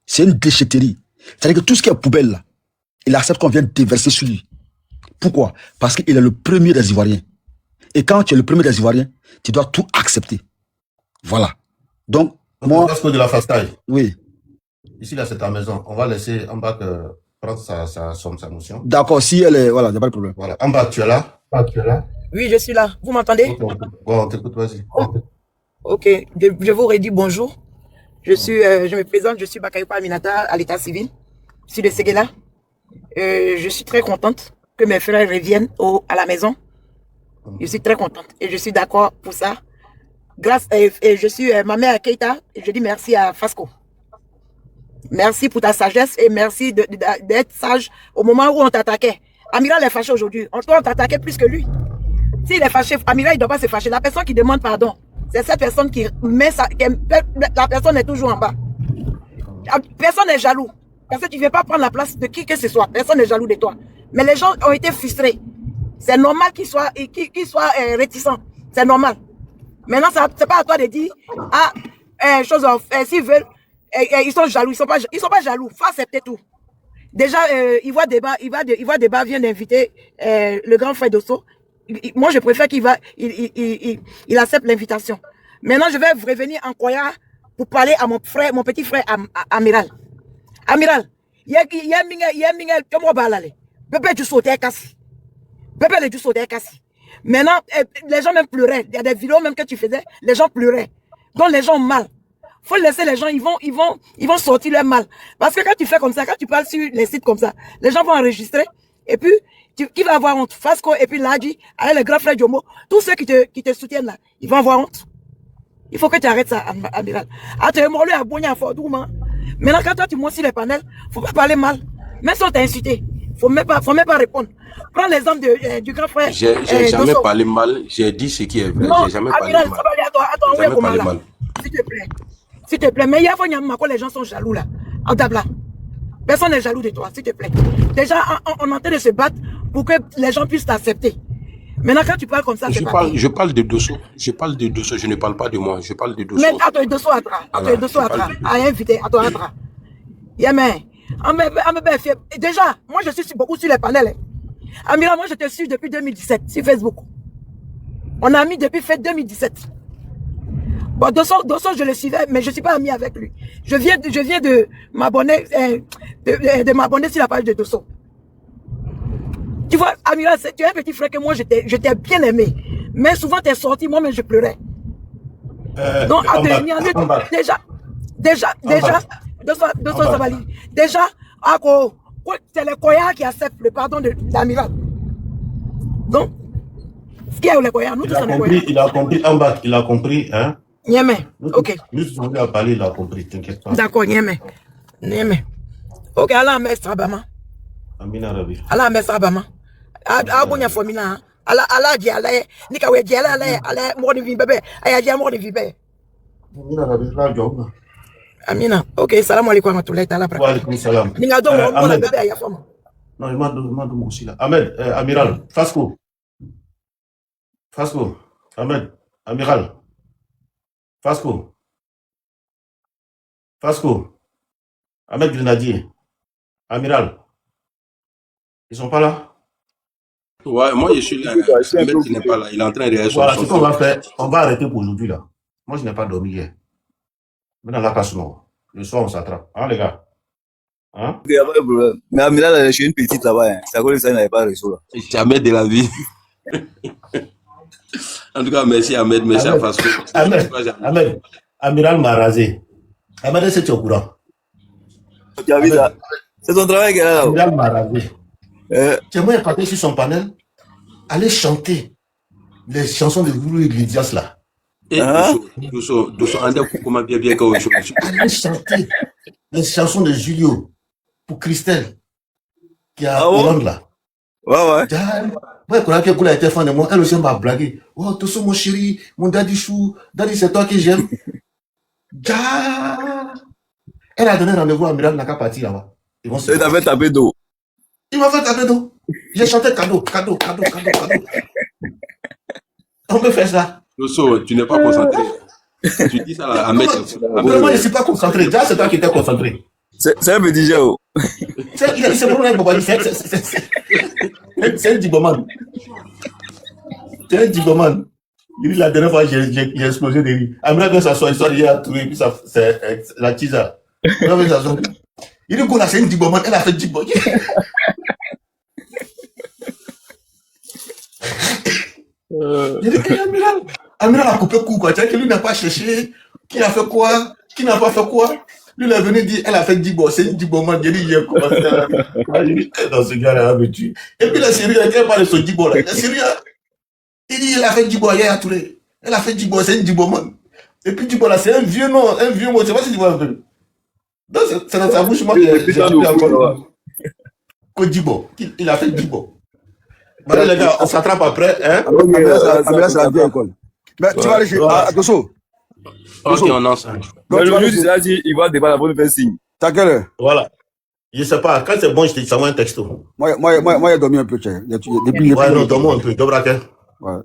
C'est une déchetterie. C'est-à-dire que tout ce qui est poubelle là, il accepte qu'on vienne déverser sur lui. Pourquoi? Parce qu'il est le premier des Ivoiriens. Et quand tu es le premier des Ivoiriens, tu dois tout accepter. Voilà. Donc, moi... Parce que de la fastaille. Oui. Ici, là, c'est ta maison. On va laisser Amba prendre sa motion. D'accord, si elle est... Voilà, il n'y a pas de problème. Voilà. Amba, tu es là? Oui, je suis là. Vous m'entendez? Okay. Bon, on t'écoute, vas-y. Ok, je vous redis bonjour. Je me présente, je suis Bakayoko Aminata à l'état civil. Je suis de Séguéla. Je suis très contente que mes frères reviennent à la maison. Je suis très contente et je suis d'accord pour ça. Grâce, et je suis ma mère Keita et je dis merci à Fasco. Merci pour ta sagesse et merci d'être sage au moment où on t'attaquait. Amiral est fâché aujourd'hui. On t'attaquait plus que lui. S'il est fâché, Amiral, il ne doit pas se fâcher. La personne qui demande pardon, c'est cette personne qui met la personne est toujours en bas. Personne n'est jaloux. Parce que tu ne viens pas prendre la place de qui que ce soit. Personne n'est jaloux de toi. Mais les gens ont été frustrés. C'est normal qu'ils soient réticents. C'est normal. Maintenant, ce n'est pas à toi de dire, s'ils veulent, ils sont jaloux. Ils sont pas jaloux. Il faut accepter tout. Déjà, Ivoire Débat vient d'inviter le grand frère Dosso. Moi, je préfère qu'il accepte l'invitation. Maintenant, je vais revenir en Koya pour parler à mon petit frère Amiral. Amiral, il y a comment on va aller? Pépé du sauté cassé. Pépé du sauté cassé. Maintenant, les gens même pleuraient. Il y a des vidéos même que tu faisais, les gens pleuraient. Donc les gens ont mal. Faut laisser les gens, ils vont sortir leur mal. Parce que quand tu fais comme ça, quand tu parles sur les sites comme ça, les gens vont enregistrer. Et puis, qui va avoir honte? Fasco et puis Ladi, avec le grand frère Djomo, tous ceux qui te soutiennent là, ils vont avoir honte. Il faut que tu arrêtes ça, Amiral. Maintenant, quand toi tu montes sur les panels, faut pas parler mal. Même si on t'a insulté, faut même pas répondre. Prends l'exemple du grand frère. J'ai jamais parlé mal, j'ai dit ce qui est vrai. J'ai jamais parlé mal. J'ai jamais parlé mal. S'il te plaît, mais il y a quand les gens sont jaloux là. En tabla. Personne n'est jaloux de toi, s'il te plaît. Déjà, on est en train de se battre pour que les gens puissent t'accepter. Maintenant, quand tu parles comme ça, je parle de Dosso. Je parle de Dosso. Je ne parle pas de moi. Je parle de Dosso. Mais attends, Dosso Atra. Attends, Dosso Atra. À inviter, attends, Atra. Yeah, mais, Déjà, moi, je suis beaucoup sur les panels. Hein. Amiral, moi, je te suis depuis 2017 sur Facebook. On a mis depuis fait 2017. Bon, Dosso, je le suivais, mais je ne suis pas ami avec lui. Je viens de m'abonner de m'abonner sur la page de Dosso. Tu vois, Amiral, tu es un petit frère que moi, je t'ai bien aimé. Mais souvent, tu es sorti, moi-même, je pleurais. Donc, déjà, Dosso Savali, déjà, c'est le Koya qui accepte le pardon de l'amiral. Donc, ce qui est le Koya, nous tous on est Koya. Il a compris, Ambak, il a compris, hein. Niamey, ok. Nous tous on a parlé, il a compris, t'inquiète pas. D'accord, Niamey. Ok, Allah met Sabama. Amina Rabi. Allah met Sabama. Abonya Fomina. Allah dit Allah, Nikawe dit Allah, mort de vie bébé. Aya dit mort de vie bébé. Amina Rabi, là, job. Amina, ok, salam alaikum wa rahmatullahi ta'ala. Wa alaikum salam. Ninga do mo la bébé aya fama. Non, il m'a demandé aussi là. Ahmed, amiral, Fasco. Ahmed, amiral. Fasco. Ahmed Grenadier. Amiral. Ils sont pas là? Ouais, moi je suis là. Ahmed qui n'est pas là. Il est en train de réagir. Voilà, ce qu'on va faire, on va arrêter pour aujourd'hui là. Moi je n'ai pas dormi hier. Maintenant la casse non. Le soir on s'attrape. Hein les gars? Hein? Il n'y a pas de problème. Mais Amiral, je suis une petite là-bas. Hein. C'est à cause de ça qu'il n'avait pas réussi là. Jamais de la vie. En tout cas, merci Ahmed, merci à Fasco. Ahmed, Amiral m'a rasé. Ahmed, est-ce que tu es au courant? Tu as vu ça? C'est ton travail qu'elle a là. Amiral m'a rasé. Tu aimerais partir sur son panel, aller chanter les chansons de Voulou Iglesias là. Dosso, comment bien aller chanter les chansons de Julio pour Christelle qui a Hollande là. Ouais. Ouais, quand elle a été fan de moi, elle aussi m'a blagué. Oh, Dosso, mon chéri, mon daddy chou, daddy, c'est toi que j'aime. Elle a donné rendez-vous à Miral Naka parti là-bas. Elle t'avait tapé d'eau. Il m'a fait taper d'eau. J'ai chanté cadeau. On peut faire ça. Dosso, tu n'es pas concentré. Tu dis ça à Ahmed. Moi, je ne suis pas concentré. Déjà, c'est toi qui étais concentré. C'est un petit jeu. C'est pour un Bobali. C'est un digoman. Il la dernière fois, j'ai explosé de rire. Amina vient s'asseoir, il a trouvé, puis c'est la tisa. Il dit, c'est un digoman, elle a fait digoman. J'ai dit, Amiral a coupé coup, quoi. Tu sais que lui n'a pas cherché, qui a fait quoi, qui n'a pas fait quoi. Lui, il est venu dire, elle a fait digoman, c'est une digoman. J'ai dit, j'ai commencé à dans ce gars-là, me tue. Et puis la Syrie, elle parle de ce digoman. La Syrie, il dit, elle a fait digoman, elle a tourné. Elle a fait digoman, c'est une digoman. Et puis digoman, c'est un vieux nom, mot, je sais pas si tu vois un peu. Donc, c'est dans sa bouche, moi, j'ai pris encore. Kodibo, il a fait digoman. Voilà les gars, on s'attrape après. Hein? Amiral, c'est la vieille école. Mais tu vas aller chez Dosso. Ok, on ensemble. Mais le juge, il va débattre pour nous faire signe. T'as quelle heure? Voilà. Je sais pas, quand c'est bon, je te t'envoie un texto. Moi, j'ai dormi un peu, tiens. Ouais, non, dormons un peu. Dobra, ouais.